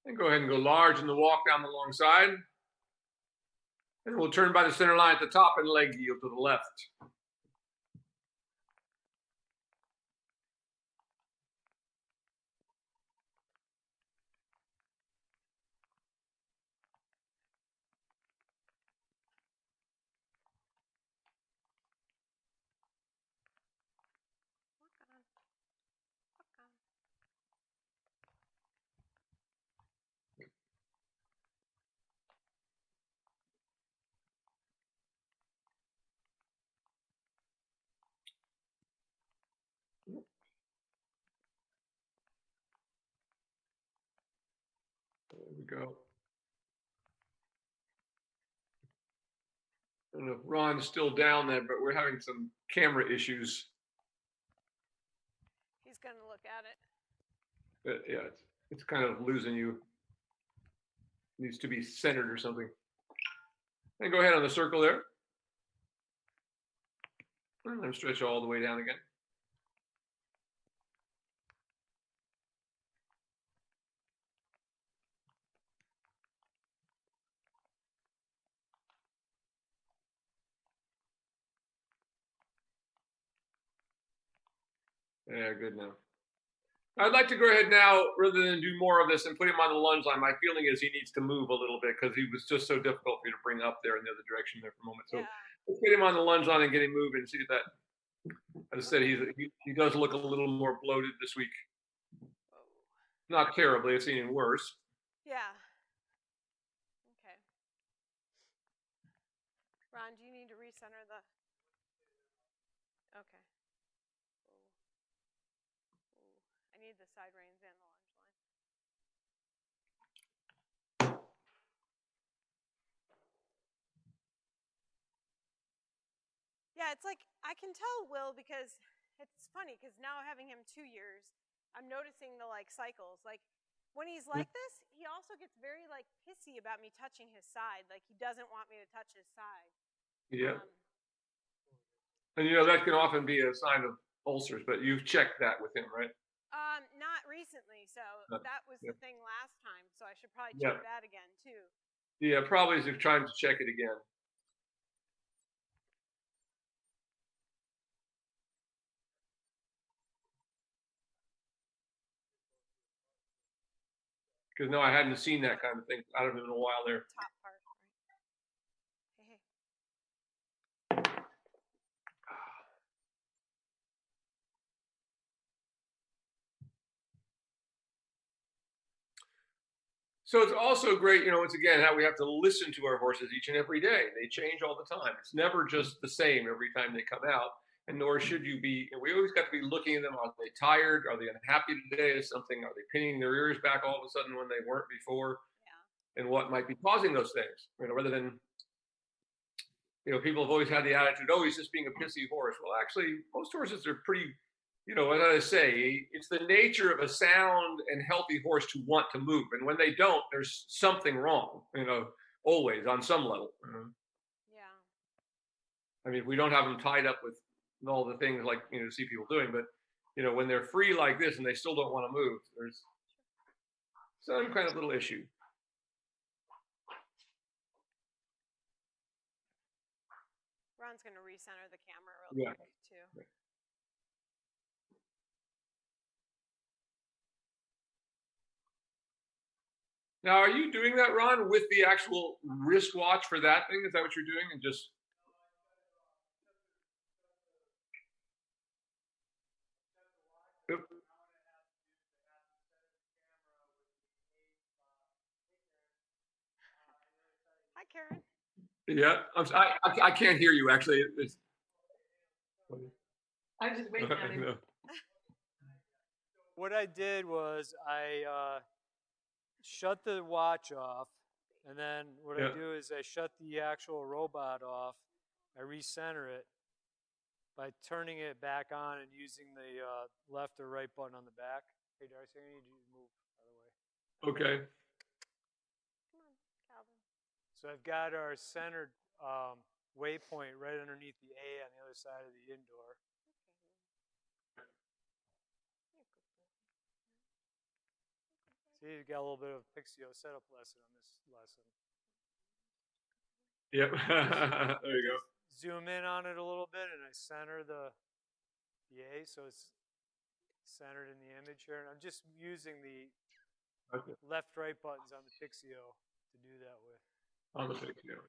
S2: And go ahead and go large in the walk down the long side. And we'll turn by the center line at the top and leg yield to the left. There we go. I don't know if Ron's still down there, but we're having some camera issues.
S1: He's going to look at it.
S2: But yeah, it's kind of losing you. Needs to be centered or something. And go ahead on the circle there. And then stretch all the way down again. Yeah, good now. I'd like to go ahead now, rather than do more of this and put him on the lunge line. My feeling is he needs to move a little bit because he was just so difficult for you to bring up there in the other direction there for a moment. So let's get him on the lunge line and get him moving and see if that, as I said, he does look a little more bloated this week. Not terribly, it's even worse.
S1: Yeah. Okay. Ron, do you need to recenter the... Okay. I need the side reins and the lunge line. Yeah, it's like, I can tell Will because it's funny because now having him 2 years, I'm noticing the like cycles. Like when he's like this, he also gets very like pissy about me touching his side. Like he doesn't want me to touch his side.
S2: Yeah. And you know, that can often be a sign of ulcers, but you've checked that with him, right?
S1: Not recently. So that was the thing last time. So I should probably check that again too.
S2: Yeah, probably is trying to check it again. Because no, I hadn't seen that kind of thing out of him in a while there.
S1: Top part, right? Hey.
S2: So it's also great, you know, once again, how we have to listen to our horses each and every day. They change all the time. It's never just the same every time they come out, and nor should you be. We always got to be looking at them. Are they tired? Are they unhappy today? Is something? Are they pinning their ears back all of a sudden when they weren't before? Yeah. And what might be causing those things? You know, rather than, you know, people have always had the attitude, oh, he's just being a pissy horse. Well, actually, most horses are pretty. You know, as I say, it's the nature of a sound and healthy horse to want to move. And when they don't, there's something wrong, you know, always on some level.
S1: Yeah.
S2: I mean, we don't have them tied up with all the things like, you know, see people doing, but, you know, when they're free like this and they still don't want to move, there's some kind of little issue.
S1: Ron's going to recenter the camera real quick, too.
S2: Yeah. Now, are you doing that, Ron, with the actual wristwatch for that thing? Is that what you're doing? And just Oop.
S1: Hi, Karen.
S2: Yeah, I can't hear you actually.
S4: I was just waiting on him.
S3: What I did was I shut the watch off, and then what I do is I shut the actual robot off. I recenter it by turning it back on and using the left or right button on the back. Hey, Darcy, I need you to move out of the way.
S2: Okay.
S1: Come on, Calvin.
S3: So I've got our centered waypoint right underneath the A on the other side of the indoor. See, you got a little bit of Pixio setup lesson on this lesson.
S2: Yep. There you go.
S3: Zoom in on it a little bit, and I center the A, so it's centered in the image here. And I'm just using the left-right buttons on the Pixio to do that with.
S2: On the Pixio.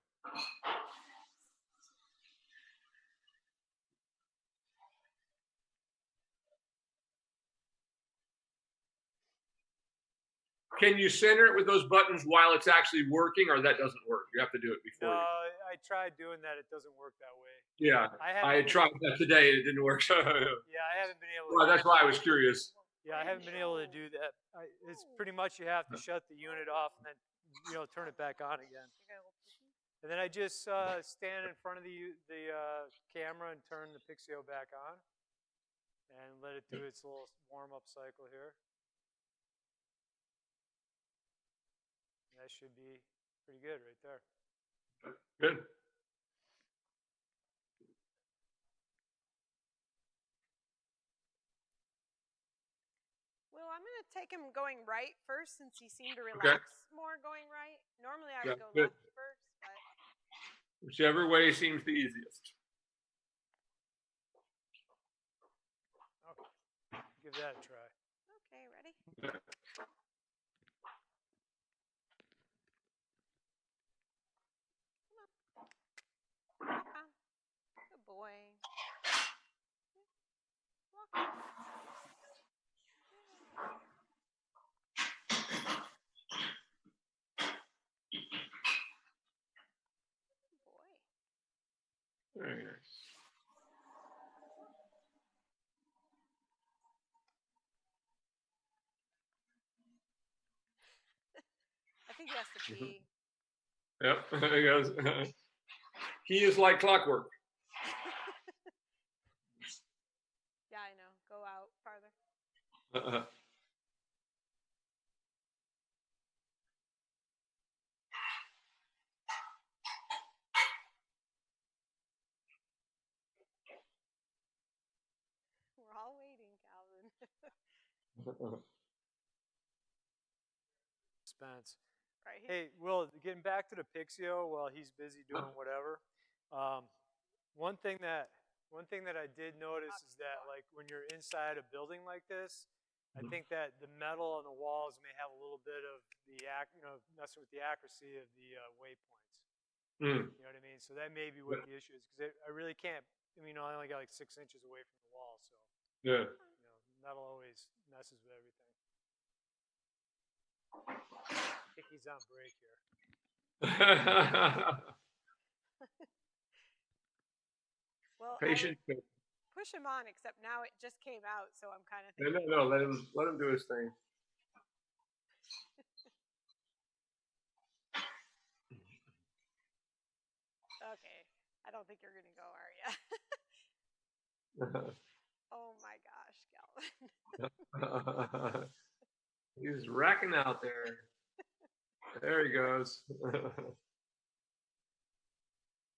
S2: Can you center it with those buttons while it's actually working, or that doesn't work? You have to do it before.
S3: No, I tried doing that. It doesn't work that way.
S2: Yeah, I tried that today. It didn't work.
S3: Yeah, I haven't been able to.
S2: Well, that's why I was curious.
S3: Yeah, I haven't been able to do that. It's pretty much you have to shut the unit off and then, turn it back on again. And then I just stand in front of the camera and turn the Pixio back on and let it do its little warm-up cycle here. That should be pretty good right there.
S2: Good.
S1: Well, I'm going to take him going right first since he seemed to relax more going right. Normally I would go left first, but
S2: whichever way seems the easiest.
S3: Okay. Give that a try.
S1: Okay, ready? Come on. Good boy. Walk on.
S2: Very nice.
S1: I think he has to pee.
S2: Yep, he goes. He is like clockwork.
S1: Yeah, I know. Go out farther. We're all waiting, Calvin.
S3: Spence.
S1: Right.
S3: Hey, Will, getting back to the Pixio while he's busy doing whatever. One thing that I did notice is that, like, when you're inside a building like this, I think that the metal on the walls may have a little bit of the messing with the accuracy of the waypoints. You know what I mean? So that may be what the issue is, because I really can't. I mean, I only got like 6 inches away from the wall, so metal always messes with everything. I think he's on break here.
S1: Well,
S2: patient.
S1: Push him on, except now it just came out, so I'm kind of thinking.
S2: No, let him do his thing.
S1: Okay, I don't think you're gonna go, are you? Oh my gosh, Calvin.
S2: He's racking out there. There he goes.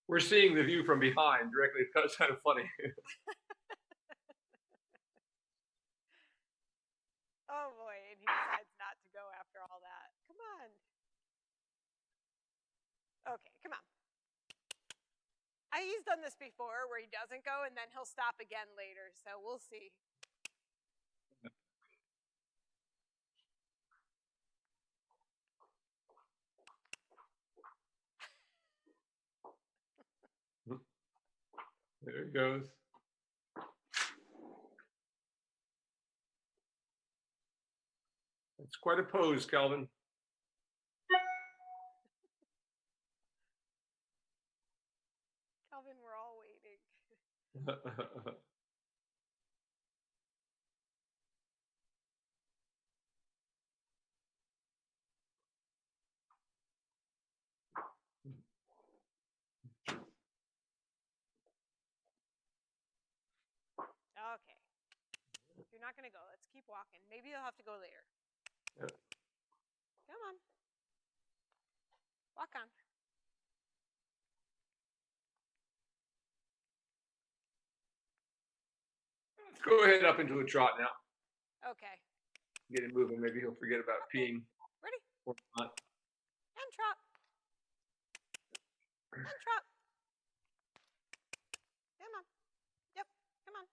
S2: We're seeing the view from behind directly. That's kind of funny.
S1: Oh boy, and he decides not to go after all that. Come on. Okay, come on. He's done this before where he doesn't go and then he'll stop again later, so we'll see.
S2: There it goes. It's quite a pose, Calvin.
S1: Calvin, we're all waiting. Okay. You're not going to go. Let's keep walking. Maybe you'll have to go later.
S2: Yep.
S1: Come on. Walk on.
S2: Let's go ahead up into a trot now.
S1: Okay.
S2: Get him moving. Maybe he'll forget about peeing.
S1: Ready?
S2: Or not.
S1: And trot. And trot. Come on. Yep. Come on.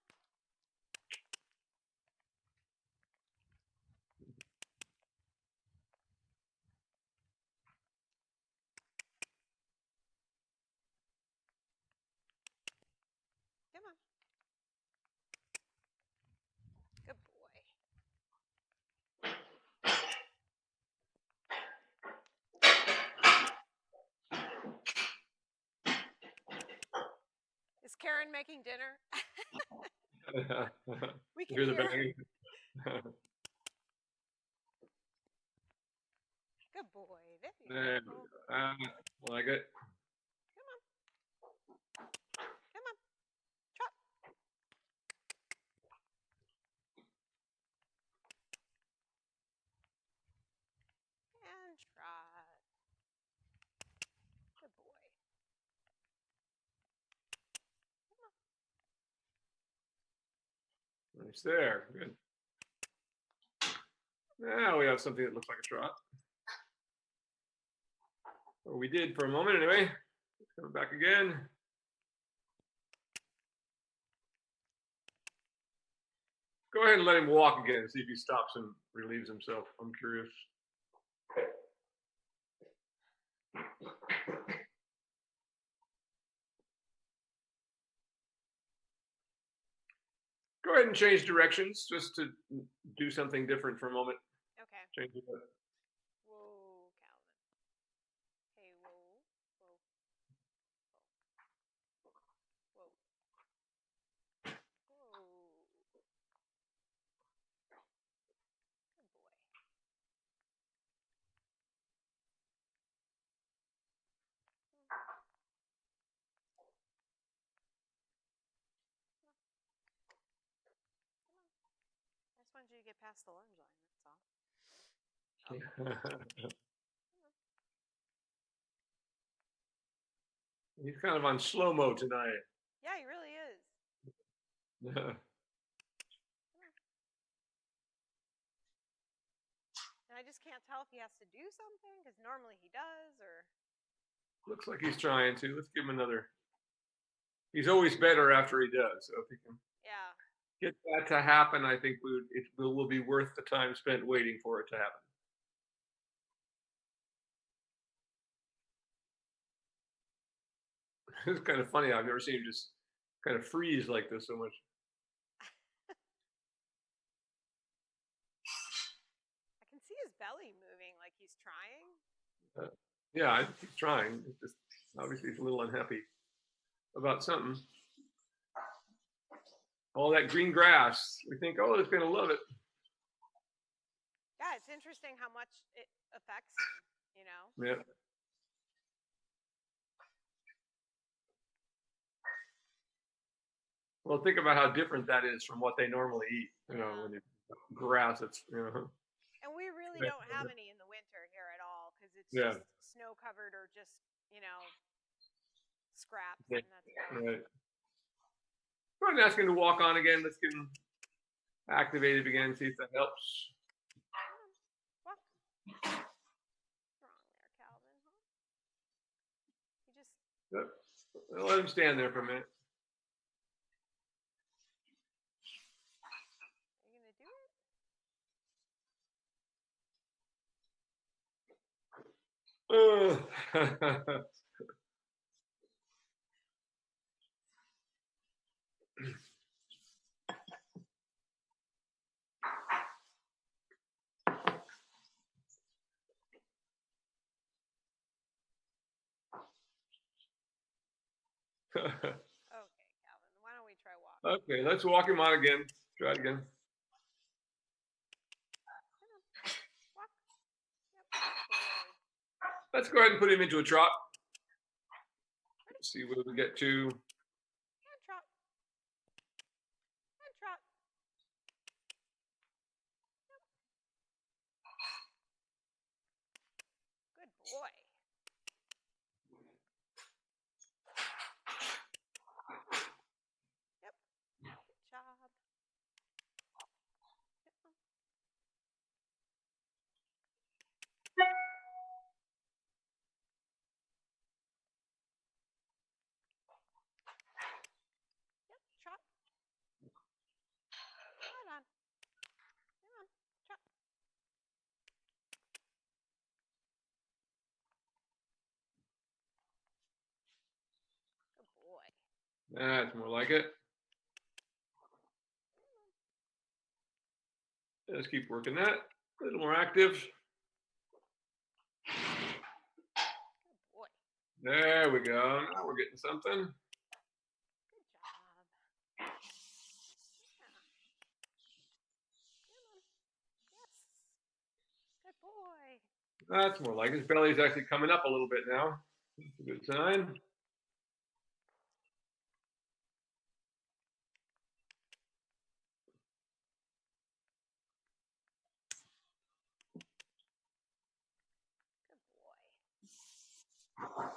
S1: Come on. Good boy. Is Karen making dinner? We can
S2: Hear the
S1: hear.
S2: banging.
S1: Good boy. There you
S2: There
S1: go.
S2: we go. Like it.
S1: Come on. Come on. Trot. And trot. Good boy.
S2: Nice there. Good. Now we have something that looks like a trot. Or we did for a moment anyway. Coming back again. Go ahead and let him walk again and see if he stops and relieves himself. I'm curious. Go ahead and change directions just to do something different for a moment.
S1: Okay.
S2: Change it up.
S1: Whoa, Calvin. Hey, whoa, whoa, whoa, whoa, whoa. Good boy. I just wanted you to get past the lunge line, that's all. Oh.
S2: He's kind of on slow-mo tonight.
S1: Yeah, he really is. And I just can't tell if he has to do something, because normally he does, or...
S2: Looks like he's trying to. Let's give him another. He's always better after he does. So if he can get that to happen, I think it will be worth the time spent waiting for it to happen. It's kind of funny. I've never seen him just kind of freeze like this so much.
S1: I can see his belly moving like he's trying.
S2: Yeah, I think he's trying. It's just obviously he's a little unhappy about something. All that green grass. We think, oh, it's going to love it.
S1: Yeah, it's interesting how much it affects him, you know?
S2: Yeah. Well, think about how different that is from what they normally eat. You know, when you grass, it's, you know.
S1: And we really don't have any in the winter here at all, because it's
S2: Yeah.
S1: just snow covered or just, you know, scraps.
S2: Yeah.
S1: And that's
S2: Right. Go ahead and ask him to walk on again. Let's get him activated again, see if that helps.
S1: Walk. What's wrong there, Calvin? Huh? You just...
S2: Yep. Let him stand there for a minute.
S1: Are you going to do it? Okay, Calvin. Why don't we try walking?
S2: Okay, let's walk him on again. Try it again.
S1: Walk. Yep. Boy.
S2: Let's go ahead and put him into a trot. Let's see where we get to.
S1: And trot. And trot. Yep. Good boy. Yep. Good job. Yep. Yep. Trot. Hold on. Come on. Trot. Good boy.
S2: That's more like it. Let's keep working that. A little more active.
S1: Good boy.
S2: There we go. Now we're getting something.
S1: Good job. Yeah. Come on. Yes. Good boy.
S2: That's more like it. His belly's actually coming up a little bit now. That's a good sign.
S1: Good boy.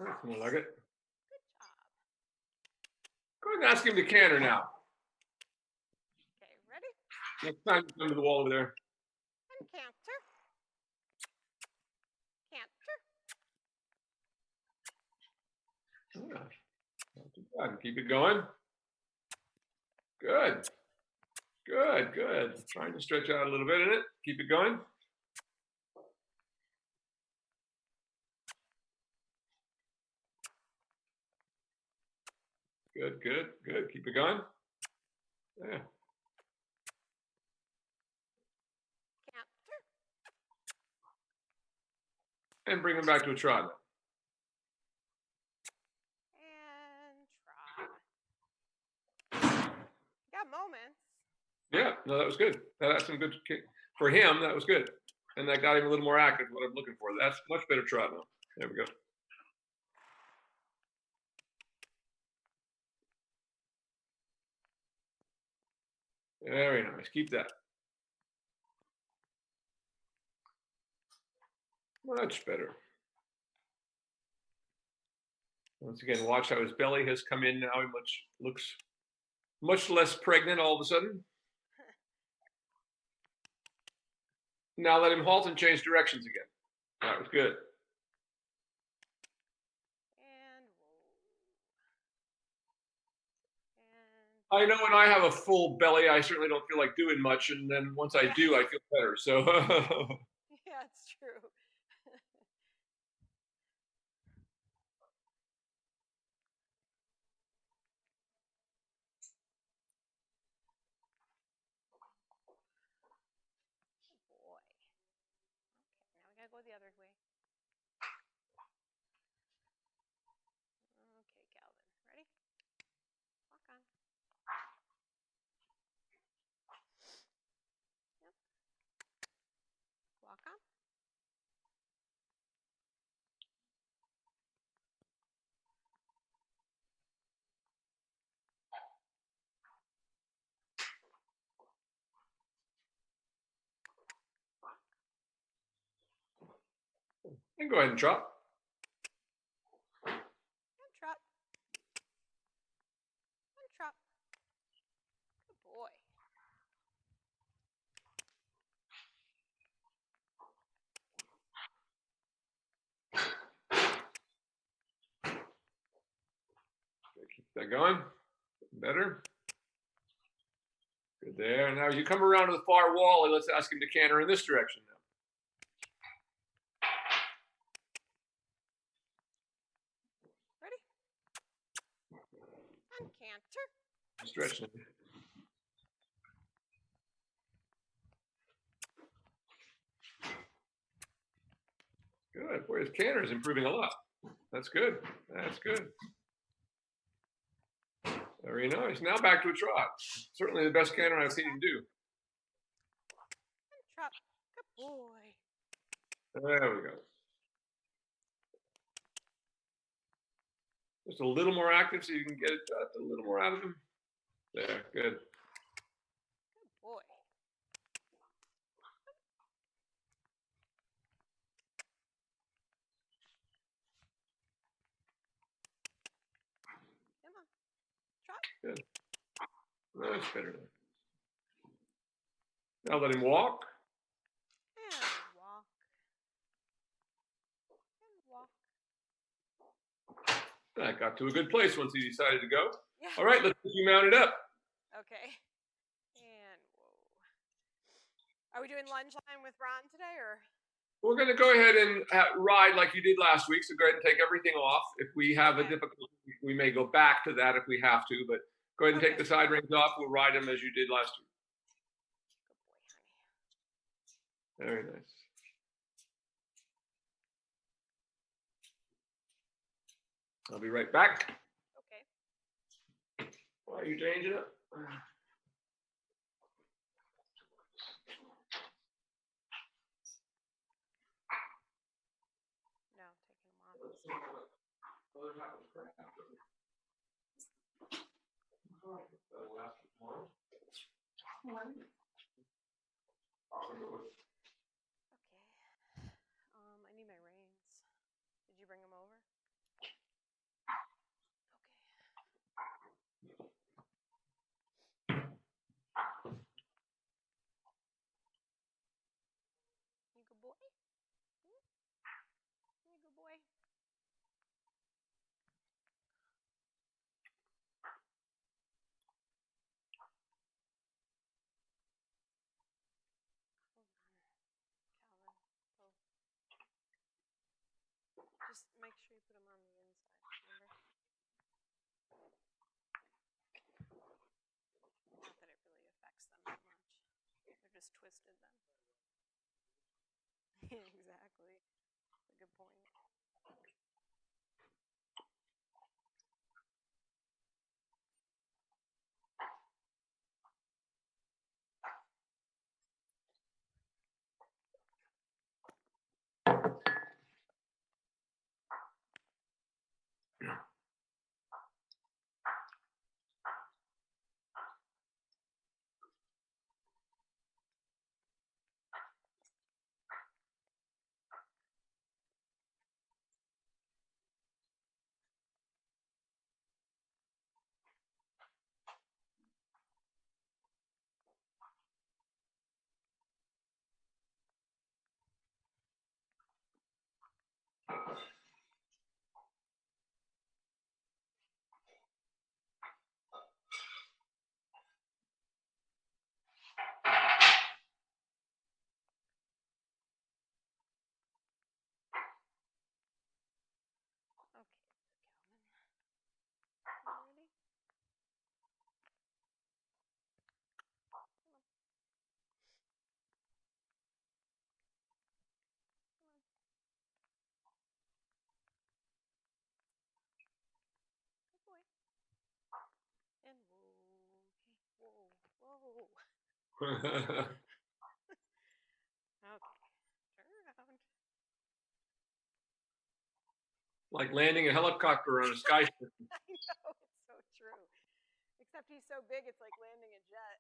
S2: That's more like it.
S1: Good job.
S2: Go ahead and ask him to canter now.
S1: Okay, ready?
S2: Next time, come to the wall over there.
S1: And canter. Canter.
S2: Yeah. Not too bad. Keep it going. Good. Good, good. Trying to stretch out a little bit in it. Keep it going. Good, good, good. Keep it going. Yeah.
S1: Canter.
S2: And bring him back to a trot.
S1: And trot. Got moments.
S2: Yeah, no, that was good. That's some good kick. For him, that was good. And that got him a little more active, what I'm looking for. That's much better trot now. There we go. Very nice. Keep that. Much better. Once again, watch how his belly has come in now. He looks much less pregnant all of a sudden. Now let him halt and change directions again. That was good.
S1: And whoa. And
S2: I know when I have a full belly, I certainly don't feel like doing much. And then once I do, I feel better. So
S1: yeah, it's true. Good boy. Okay, now we gotta go the other way. Okay, Calvin. Ready? Walk on. Yep. Walk on.
S2: and go ahead and trot.
S1: And trot. And trot. Good boy.
S2: Keep that going. Better. Good there. Now you come around to the far wall and let's ask him to canter in this direction now.
S1: Ready? And canter.
S2: Stretch it. Good. Boy, his canter is improving a lot. That's good. That's good. Very nice. Now back to a trot. Certainly the best canter I've seen him do.
S1: Trot. Good boy.
S2: There we go. Just a little more active so you can get it a little more out of him. There, good.
S1: Good boy. Come on. Trot.
S2: Good. That's better now. Now let him walk.
S1: And walk. And walk.
S2: That got to a good place once he decided to go.
S1: Yeah.
S2: All right, let's get you mounted up.
S1: Okay. And whoa. Are we doing lunge line with Ron today, or?
S2: We're going to go ahead and ride like you did last week. So go ahead and take everything off. If we have a difficulty, we may go back to that if we have to. But go ahead and take the side reins off. We'll ride them as you did last week.
S1: Good boy, honey.
S2: Very nice. I'll be right back.
S1: Okay.
S2: Why are you changing it?
S1: No, taking them off. Okay. I need my reins. Did you bring them over? You good boy? You good boy? Calvin. Just make sure you put them on the inside, remember? Not that it really affects them that much. They're just twisted then. Exactly. That's a good point. And whoa, whoa. Okay, turn around.
S2: Like landing a helicopter on a skyscraper.
S1: I know, it's so true. Except he's so big, it's like landing a jet.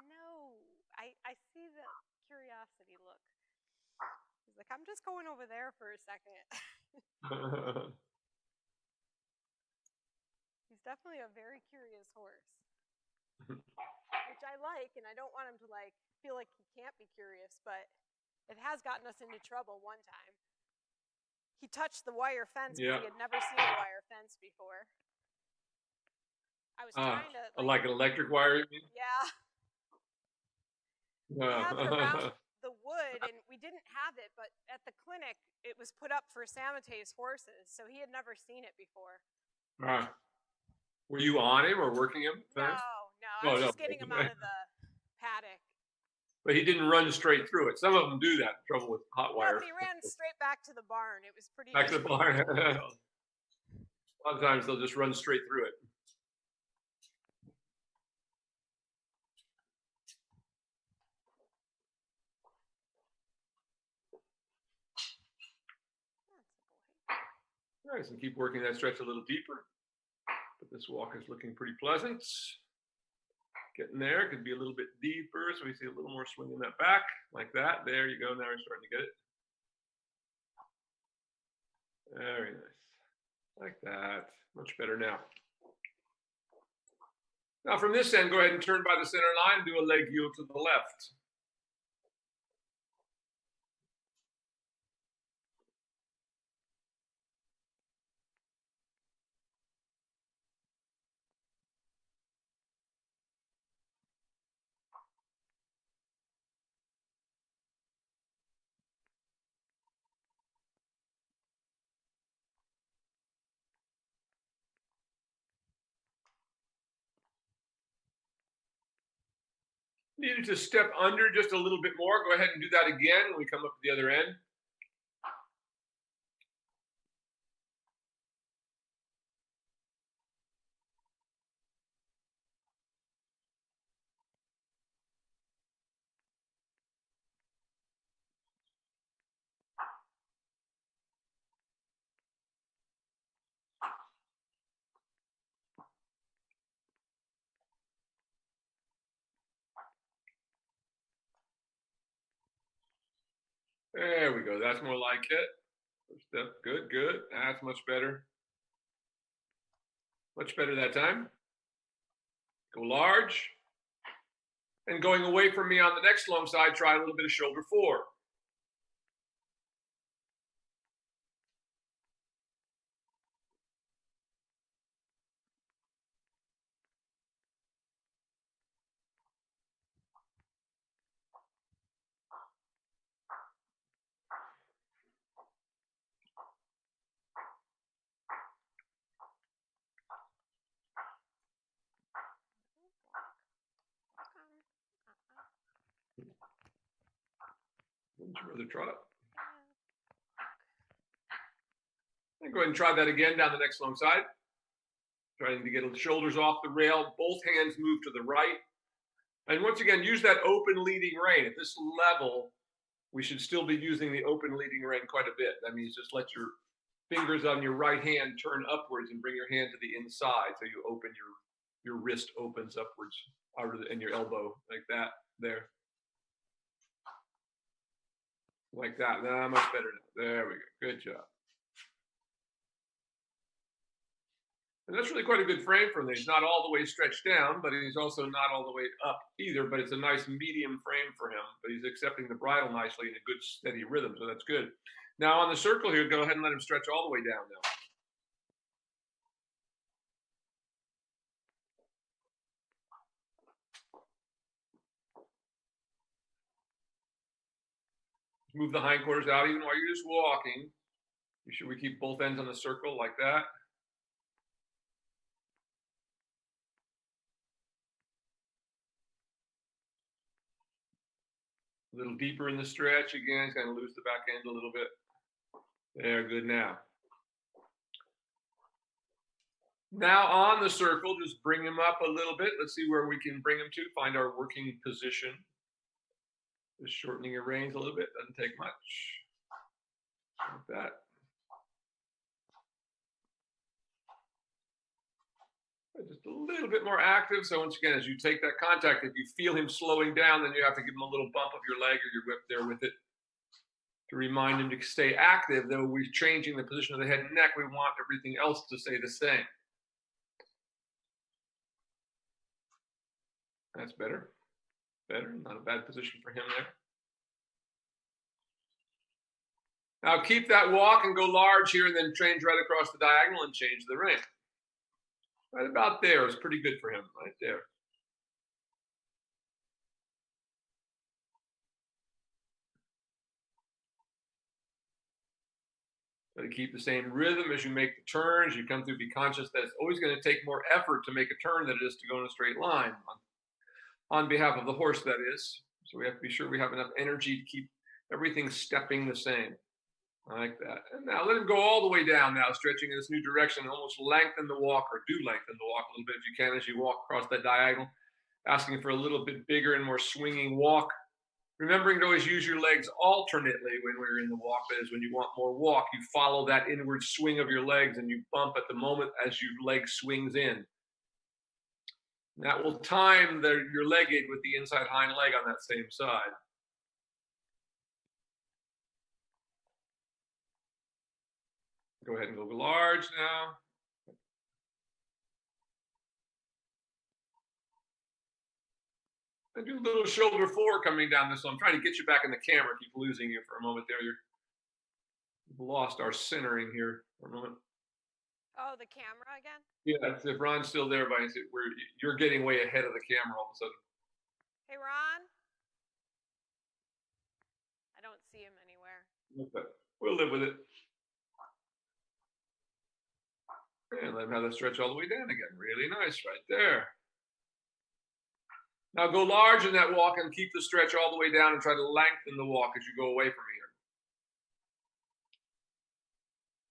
S1: No, I see the curiosity look. He's like, I'm just going over there for a second. He's definitely a very curious horse, which I like, and I don't want him to like feel like he can't be curious, but it has gotten us into trouble one time. He touched the wire fence because he had never seen a wire fence before. I was trying to
S2: like an electric wire, you mean?
S1: Yeah. We have it around the wood, and we didn't have it, but at the clinic, it was put up for Samate's horses, so he had never seen it before.
S2: Were you on him or working him?
S1: No, I was just getting him out of the paddock.
S2: But he didn't run straight through it. Some of them do that. Trouble with hot wire.
S1: No, but he ran straight back to the barn. It was pretty.
S2: Back to the barn. A lot of times they'll just run straight through it. Nice, and keep working that stretch a little deeper. But this walk is looking pretty pleasant. Getting there, could be a little bit deeper, so we see a little more swing in that back, like that. There you go, now we're starting to get it. Very nice, like that. Much better now. Now from this end, go ahead and turn by the center line and do a leg yield to the left. Needed to step under just a little bit more. Go ahead and do that again when we come up to the other end. There we go. That's more like it. First step. Good, good. That's much better. Much better that time. Go large. And going away from me on the next long side, try a little bit of shoulder 4. Wouldn't you rather trot? And go ahead and try that again down the next long side. Trying to get the shoulders off the rail. Both hands move to the right. And once again, use that open leading rein. At this level, we should still be using the open leading rein quite a bit. That means just let your fingers on your right hand turn upwards and bring your hand to the inside. So you open your wrist opens upwards out of and your elbow like that. There. Like that. Nah, much better now. There we go. Good job. And that's really quite a good frame for him. He's not all the way stretched down, but he's also not all the way up either. But it's a nice medium frame for him. But he's accepting the bridle nicely in a good steady rhythm, so that's good. Now on the circle here, go ahead and let him stretch all the way down now. Move the hindquarters out even while you're just walking. Be sure we keep both ends on the circle like that. A little deeper in the stretch again, kind of loose the back end a little bit. There, good now. Now on the circle, just bring him up a little bit. Let's see where we can bring him to. Find our working position. Just shortening your reins a little bit, doesn't take much. Like that. Just a little bit more active. So once again, as you take that contact, if you feel him slowing down, then you have to give him a little bump of your leg or your whip there with it to remind him to stay active. Though we're changing the position of the head and neck, we want everything else to stay the same. That's better. Better. Not a bad position for him there. Now keep that walk and go large here and then change right across the diagonal and change the rein. Right about there is pretty good for him, right there. Got to keep the same rhythm as you make the turns. You come through, be conscious that it's always going to take more effort to make a turn than it is to go in a straight line. On behalf of the horse, that is. So we have to be sure we have enough energy to keep everything stepping the same. Like that. And now let him go all the way down now, stretching in this new direction. Almost lengthen the walk, or do lengthen the walk a little bit if you can as you walk across that diagonal. Asking for a little bit bigger and more swinging walk. Remembering to always use your legs alternately when we're in the walk. That is, when you want more walk, you follow that inward swing of your legs and you bump at the moment as your leg swings in. That will time your leg aid with the inside hind leg on that same side. Go ahead and go large now. And do a little shoulder forward coming down this. So I'm trying to get you back in the camera. Keep losing you for a moment there. We've lost our centering here for a moment.
S1: Oh, the camera again?
S2: Yeah, if Ron's still there, you're getting way ahead of the camera all of a sudden.
S1: Hey, Ron? I don't see him anywhere.
S2: Okay. We'll live with it. And let him have that stretch all the way down again. Really nice right there. Now go large in that walk and keep the stretch all the way down and try to lengthen the walk as you go away from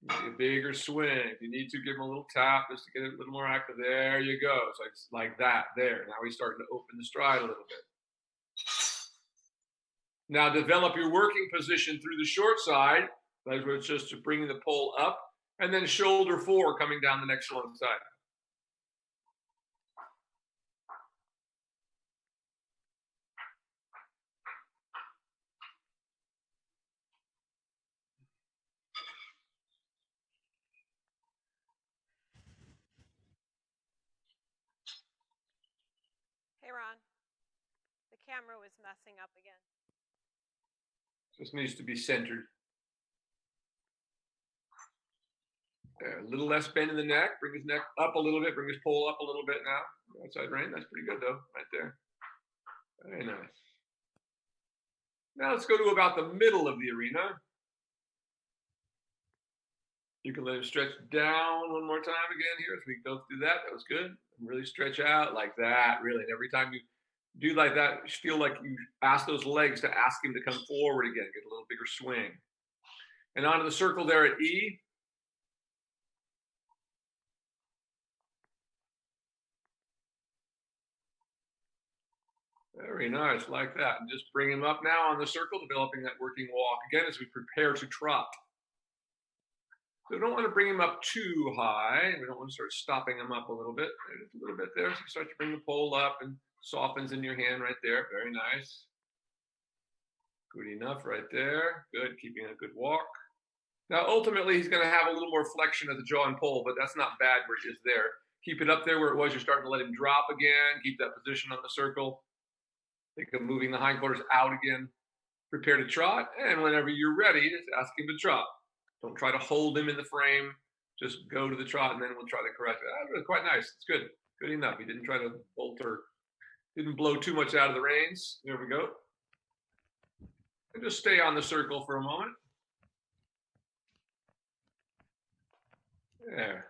S2: here. Make a bigger swing. If you need to, give him a little tap just to get it a little more active. There you go. So it's like that. There. Now he's starting to open the stride a little bit. Now develop your working position through the short side. That's where it's just bringing the pole up. And then shoulder forward coming down the next long side.
S1: Hey, Ron. The camera was messing up again.
S2: Just needs to be centered. A little less bend in the neck. Bring his neck up a little bit. Bring his pole up a little bit now. Outside rein. That's pretty good, though, right there. Very nice. Now let's go to about the middle of the arena. You can let him stretch down one more time again here as we go through that. That was good. Really stretch out like that, really. And every time you do like that, you feel like you ask those legs to ask him to come forward again, get a little bigger swing. And onto the circle there at E. Very nice, like that. And just bring him up now on the circle, developing that working walk again as we prepare to trot. So we don't want to bring him up too high. We don't want to start stopping him up a little bit. Just a little bit there. So you start to bring the pole up and softens in your hand right there. Very nice. Good enough right there. Good, keeping a good walk. Now, ultimately, he's going to have a little more flexion at the jaw and pole, but that's not bad where it is there. Keep it up there where it was. You're starting to let him drop again. Keep that position on the circle. Think of moving the hindquarters out again. Prepare to trot. And whenever you're ready, just ask him to trot. Don't try to hold him in the frame. Just go to the trot, and then we'll try to correct it. That was quite nice. It's good. Good enough. He didn't try to bolt or didn't blow too much out of the reins. There we go. And just stay on the circle for a moment. There.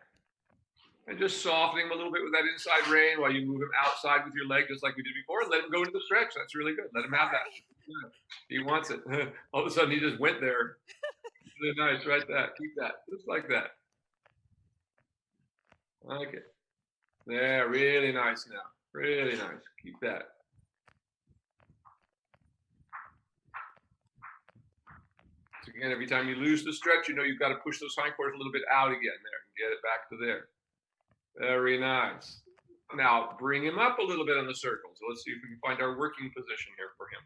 S2: And just softening him a little bit with that inside rein while you move him outside with your leg, just like we did before, and let him go into the stretch. That's really good. Let him have that. Yeah. He wants it. All of a sudden, he just went there. Really nice, right? That. Keep that. Just like that. Like it. There, really nice now. Really nice. Keep that. So again, every time you lose the stretch, you know you've got to push those hindquarters a little bit out again there and get it back to there. Very nice. Now, bring him up a little bit on the circle. So let's see if we can find our working position here for him.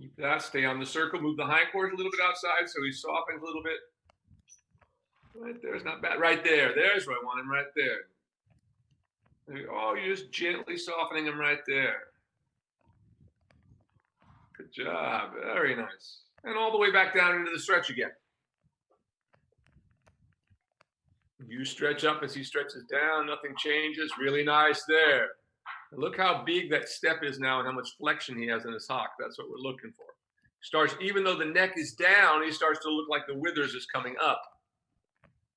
S2: Keep that. Stay on the circle. Move the hindquarters a little bit outside so he softens a little bit. Right there. It's not bad. Right there. There's where I want him, right there. Oh, you're just gently softening him right there. Good job. Very nice. And all the way back down into the stretch again. You stretch up as he stretches down. Nothing changes. Really nice there. And look how big that step is now and how much flexion he has in his hock. That's what we're looking for. Starts, even though the neck is down, he starts to look like the withers is coming up.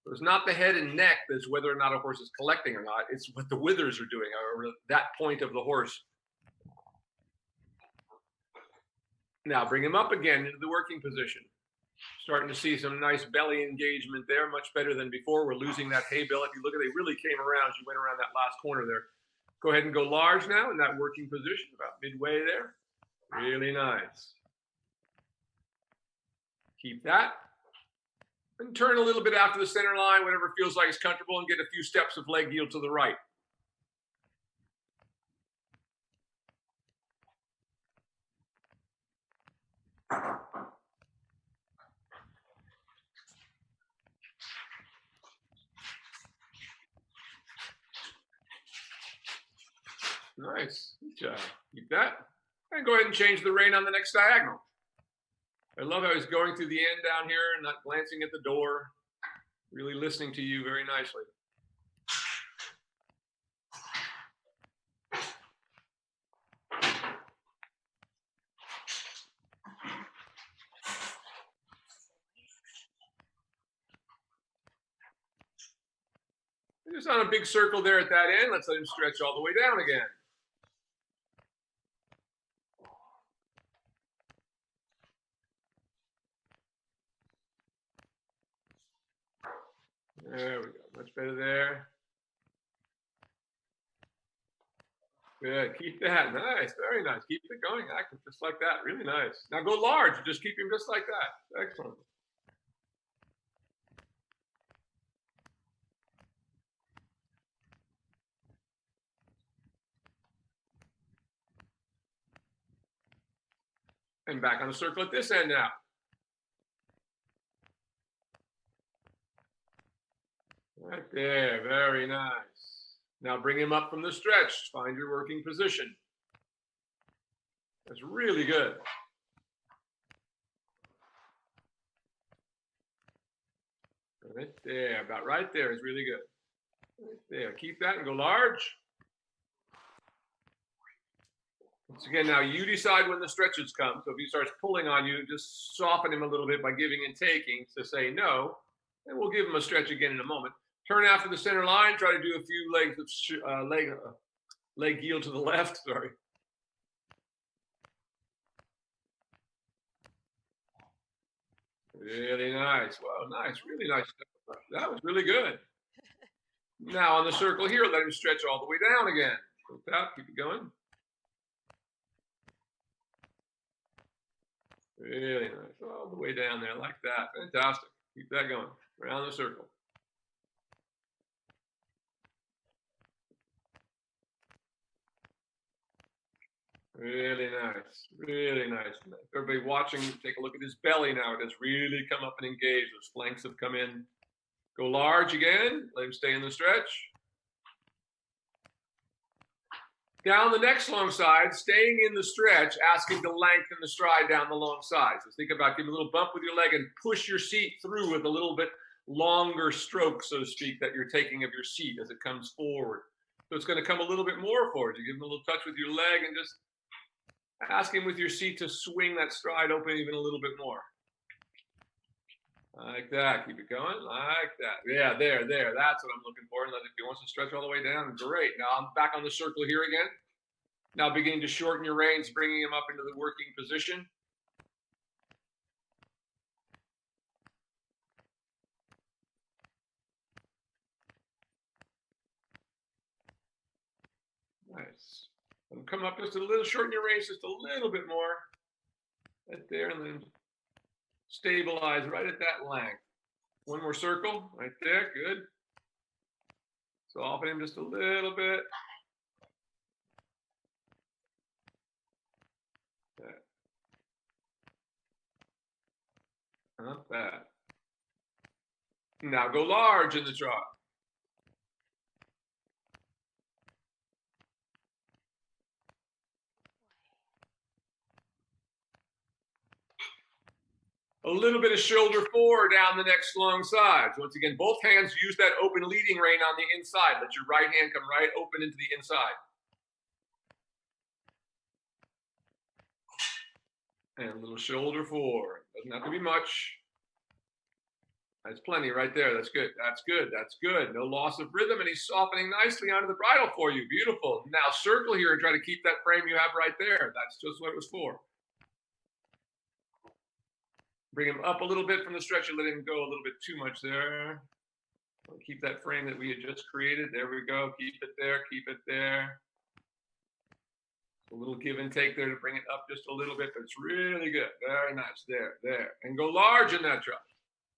S2: So it's not the head and neck that's whether or not a horse is collecting or not. It's what the withers are doing, or that point of the horse. Now bring him up again into the working position. Starting to see some nice belly engagement there, much better than before. We're losing that hay belly. If you look at it, they really came around. She went around that last corner there. Go ahead and go large now in that working position, about midway there. Really nice. Keep that. And turn a little bit after the center line, whatever feels like is comfortable, and get a few steps of leg yield to the right. Nice. Good job. Keep that. And go ahead and change the rein on the next diagonal. I love how he's going through the end down here and not glancing at the door. Really listening to you very nicely. Just on a big circle there at that end. Let's let him stretch all the way down again. There we go. Much better there. Good. Keep that. Nice. Very nice. Keep it going. Active just like that. Really nice. Now go large. Just keep him just like that. Excellent. And back on the circle at this end now. Right there. Very nice. Now bring him up from the stretch. Find your working position. That's really good. Right there. About right there is really good. Right there. Keep that and go large. Once again, now you decide when the stretches come. So if he starts pulling on you, just soften him a little bit by giving and taking to say no. And we'll give him a stretch again in a moment. Turn after the center line. Try to do a few legs of leg yield to the left. Sorry. Really nice. Wow, nice. Really nice. That was really good. Now on the circle here, let him stretch all the way down again. Keep it going. Really nice. All the way down there like that. Fantastic. Keep that going. Around the circle. Really nice. Really nice. Everybody watching, take a look at his belly now. It has really come up and engaged. Those flanks have come in. Go large again. Let him stay in the stretch. Down the next long side, staying in the stretch, asking to lengthen the stride down the long side. So think about giving a little bump with your leg and push your seat through with a little bit longer stroke, so to speak, that you're taking of your seat as it comes forward. So it's going to come a little bit more forward. You give him a little touch with your leg and just ask him with your seat to swing that stride open even a little bit more. Like that. Keep it going. Like that. Yeah, there. That's what I'm looking for. And if he wants to stretch all the way down, great. Now I'm back on the circle here again. Now beginning to shorten your reins, bringing him up into the working position. Nice. And come up just a little, shorten your reins just a little bit more. Right there, and then stabilize right at that length. One more circle, right there, good. Soften him just a little bit. Not bad. Now go large in the trot. A little bit of shoulder forward down the next long side. So once again, both hands use that open leading rein on the inside. Let your right hand come right open into the inside. And a little shoulder forward. Doesn't have to be much. That's plenty right there. That's good. That's good. That's good. No loss of rhythm, and he's softening nicely onto the bridle for you. Beautiful. Now circle here and try to keep that frame you have right there. That's just what it was for. Bring him up a little bit from the stretch and let him go a little bit too much there. Keep that frame that we had just created. There we go. Keep it there. Keep it there. A little give and take there to bring it up just a little bit, but it's really good. Very nice. There, there. And go large in that trot.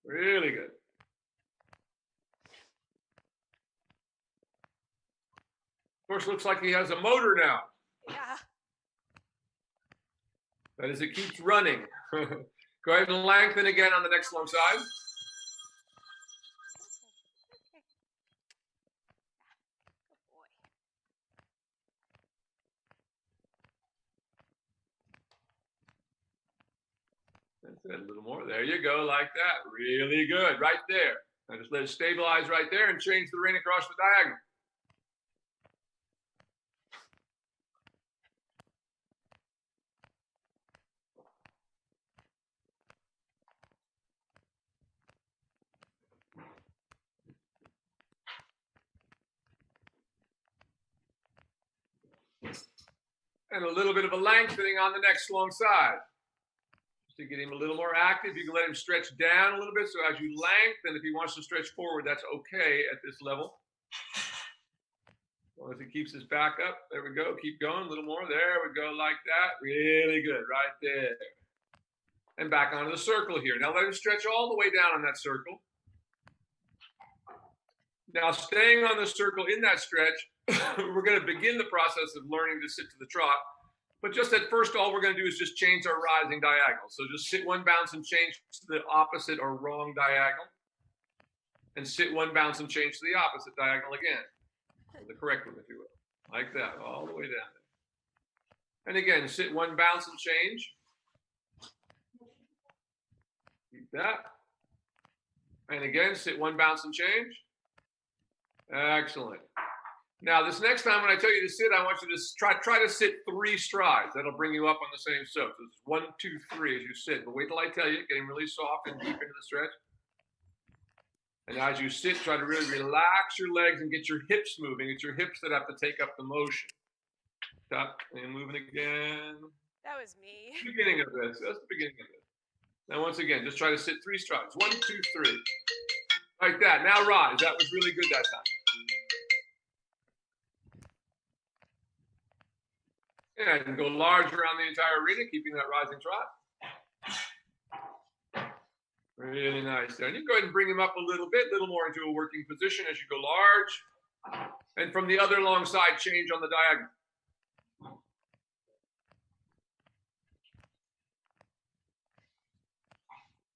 S2: Really good. Of course, looks like he has a motor now.
S1: Yeah.
S2: That is, it keeps running. Go ahead and lengthen again on the next long side. That's it, a little more. There you go, like that. Really good, right there. Now just let it stabilize right there and change the rein across the diagonal. And a little bit of a lengthening on the next long side. To get him a little more active, you can let him stretch down a little bit. So as you lengthen, if he wants to stretch forward, that's okay at this level. As long as he keeps his back up. There we go. Keep going a little more. There we go, like that. Really good, right there. And back onto the circle here. Now let him stretch all the way down on that circle. Now staying on the circle in that stretch, we're going to begin the process of learning to sit to the trot. But just at first, all we're going to do is just change our rising diagonal. So just sit one bounce and change to the opposite or wrong diagonal. And sit one bounce and change to the opposite diagonal again. The correct one, if you will. Like that, all the way down there. And again, sit one bounce and change. Keep that. And again, sit one bounce and change. Excellent. Now, this next time when I tell you to sit, I want you to try to sit 3 strides. That'll bring you up on the same step. So it's 1, 2, 3 as you sit. But wait till I tell you, getting really soft and deep into the stretch. And as you sit, try to really relax your legs and get your hips moving. It's your hips that have to take up the motion. Stop and moving again.
S1: That was me.
S2: Beginning of this. That's the beginning of this. Now, once again, just try to sit 3 strides. 1, 2, 3. Like that. Now rise. That was really good that time. And go large around the entire arena, keeping that rising trot. Really nice there. And you can go ahead and bring him up a little more into a working position as you go large. And from the other long side, change on the diagonal.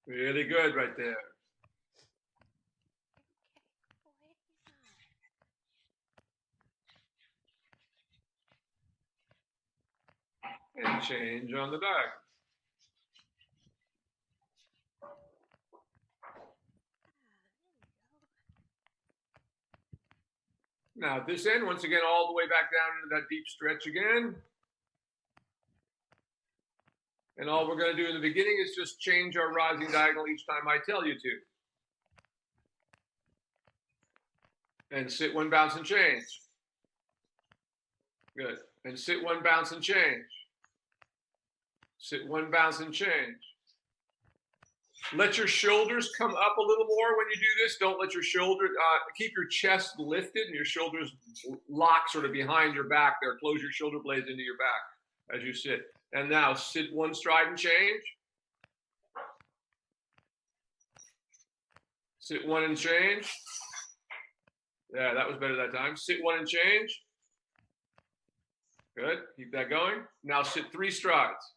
S2: Really good right there. And change on the diagonal. Now at this end, once again, all the way back down into that deep stretch again. And all we're going to do in the beginning is just change our rising diagonal each time I tell you to. And sit one bounce and change. Good. And sit one bounce and change. Sit one bounce and change. Let your shoulders come up a little more when you do this. Don't let your shoulder, keep your chest lifted and your shoulders lock sort of behind your back there. Close your shoulder blades into your back as you sit. And now sit one stride and change. Sit one and change. Yeah, that was better that time. Sit one and change. Good. Keep that going. Now sit 3 strides.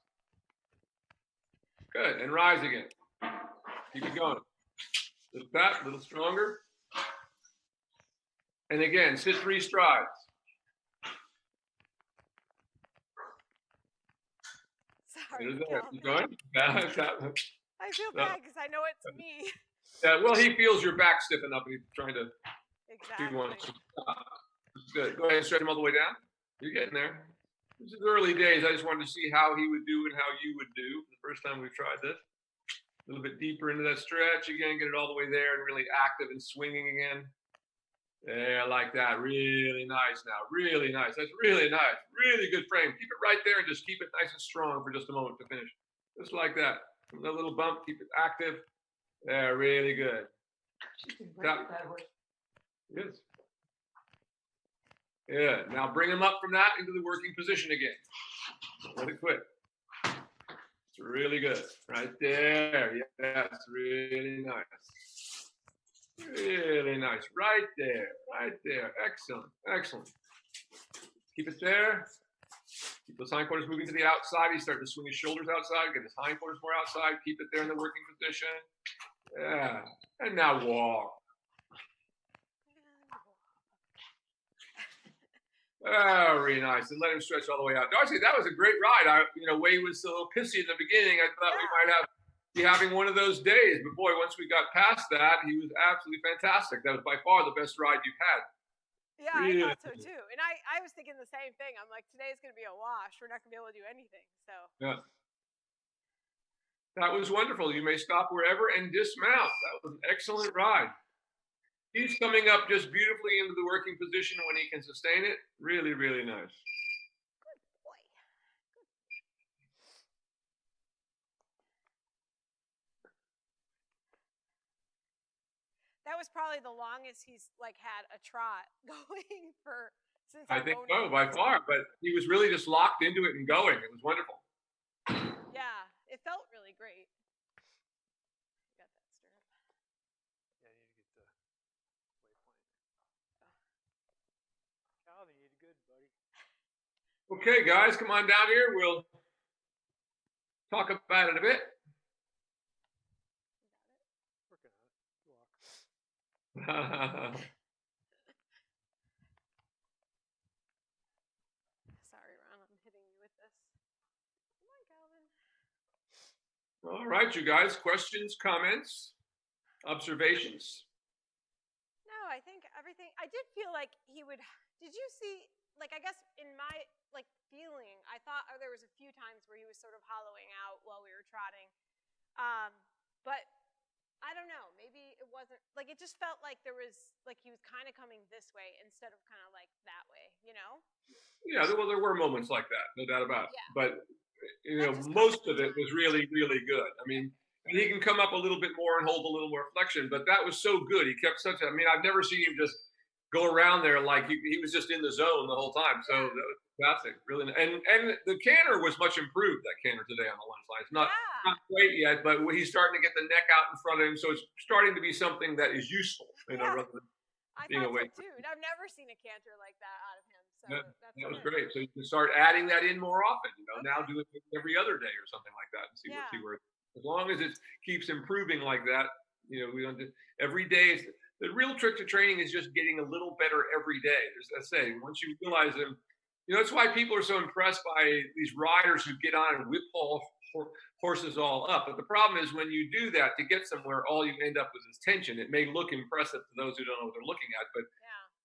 S2: Good. And rise again. Keep it going. Lift that, a little stronger. And again, sit 3 strides.
S1: Sorry.
S2: Keep going.
S1: I feel bad because I know it's me.
S2: Well, he feels your back stiffen up and he's trying to
S1: Exactly.
S2: do one. Good. Go ahead and stretch him all the way down. You're getting there. This is early days. I just wanted to see how he would do and how you would do the first time we've tried this. A little bit deeper into that stretch again, get it all the way there and really active and swinging again. Yeah, like that. Really nice now. Really nice. That's really nice. Really good frame. Keep it right there and just keep it nice and strong for just a moment to finish. Just like that. A little bump. Keep it active. Yeah, really good. Yes. Yeah. Now bring them up from that into the working position again. Let it quit. It's really good. Right there. Yes, really nice. Really nice. Right there. Right there. Excellent. Excellent. Keep it there. Keep those hindquarters moving to the outside. He's starting to swing his shoulders outside. Get his hindquarters more outside. Keep it there in the working position. Yeah. And now walk. Very nice. And let him stretch all the way out. Darcy, that was a great ride. Wade was a little pissy in the beginning. I thought we might be having one of those days. But boy, once we got past that, he was absolutely fantastic. That was by far the best ride you've had.
S1: Yeah, really. I thought so too. And I was thinking the same thing. I'm like, today's going to be a wash. We're not going to be able to do anything. So. Yeah.
S2: That was wonderful. You may stop wherever and dismount. That was an excellent ride. He's coming up just beautifully into the working position when he can sustain it. Really, really nice.
S1: Good boy. That was probably the longest he's had a trot going for since
S2: I think so, by far. But he was really just locked into it and going. It was wonderful.
S1: Yeah, it felt really great. Got that stirrup.
S3: Yeah, you need to get the waypoint. Calvin, you did good, buddy.
S2: Okay, guys, come on down here. We'll talk about it a bit.
S3: Working on it.
S1: Sorry, Ron, I'm hitting you with this. Come on, Calvin.
S2: All right, you guys, questions, comments, observations?
S1: No, I think everything, I did feel like he would, did you see, I guess in my, feeling, I thought there was a few times where he was sort of hollowing out while we were trotting. But I don't know, maybe it wasn't, it just felt like there was, he was kind of coming this way instead of kind of that way,
S2: Yeah, there were moments like that, no doubt about it.
S1: Yeah.
S2: But, most of it was really, really good. I mean, he can come up a little bit more and hold a little more flexion, but that was so good. He kept I've never seen him just go around there like he was just in the zone the whole time. So that was fantastic, really. And the canter was much improved, that canter today on the lunge line. It's not great yet, but he's starting to get the neck out in front of him. So it's starting to be something that is useful, rather than being
S1: I thought
S2: away.
S1: so too. I've never seen a canter like that out of him. So
S2: that was great. So you can start adding that in more often. Now do it every other day or something like that, and see where. As long as it keeps improving like that, we don't. Every day, the real trick to training is just getting a little better every day. As I say, once you realize them, that's why people are so impressed by these riders who get on and whip horses all up. But the problem is when you do that, to get somewhere, all you end up with is tension. It may look impressive to those who don't know what they're looking at, but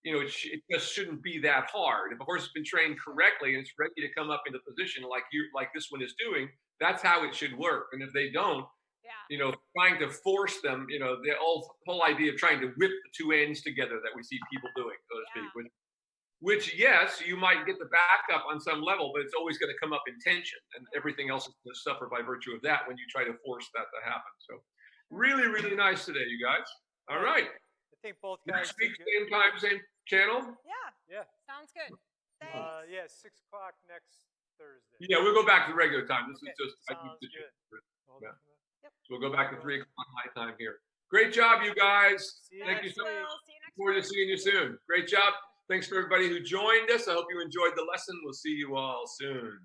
S2: it just shouldn't be that hard. If a horse has been trained correctly and it's ready to come up into position like this one is doing, that's how it should work. And if they don't, trying to force them, the whole idea of trying to whip the two ends together that we see people doing, so to speak, which yes, you might get the backup on some level, but it's always going to come up in tension, and everything else is going to suffer by virtue of that when you try to force that to happen. So really, really nice today, you guys. All right.
S3: I think both guys.
S2: Next week, same time, same channel.
S1: Yeah. Sounds good. Thanks.
S3: 6 o'clock next Thursday.
S2: Yeah, we'll go back to regular time. This is just.
S3: Sounds good.
S2: Yeah. Yep. So we'll go back to 3 o'clock my time here. Great job, you guys. Thank you so much. Look forward to seeing you soon. Great job. Thanks for everybody who joined us. I hope you enjoyed the lesson. We'll see you all soon.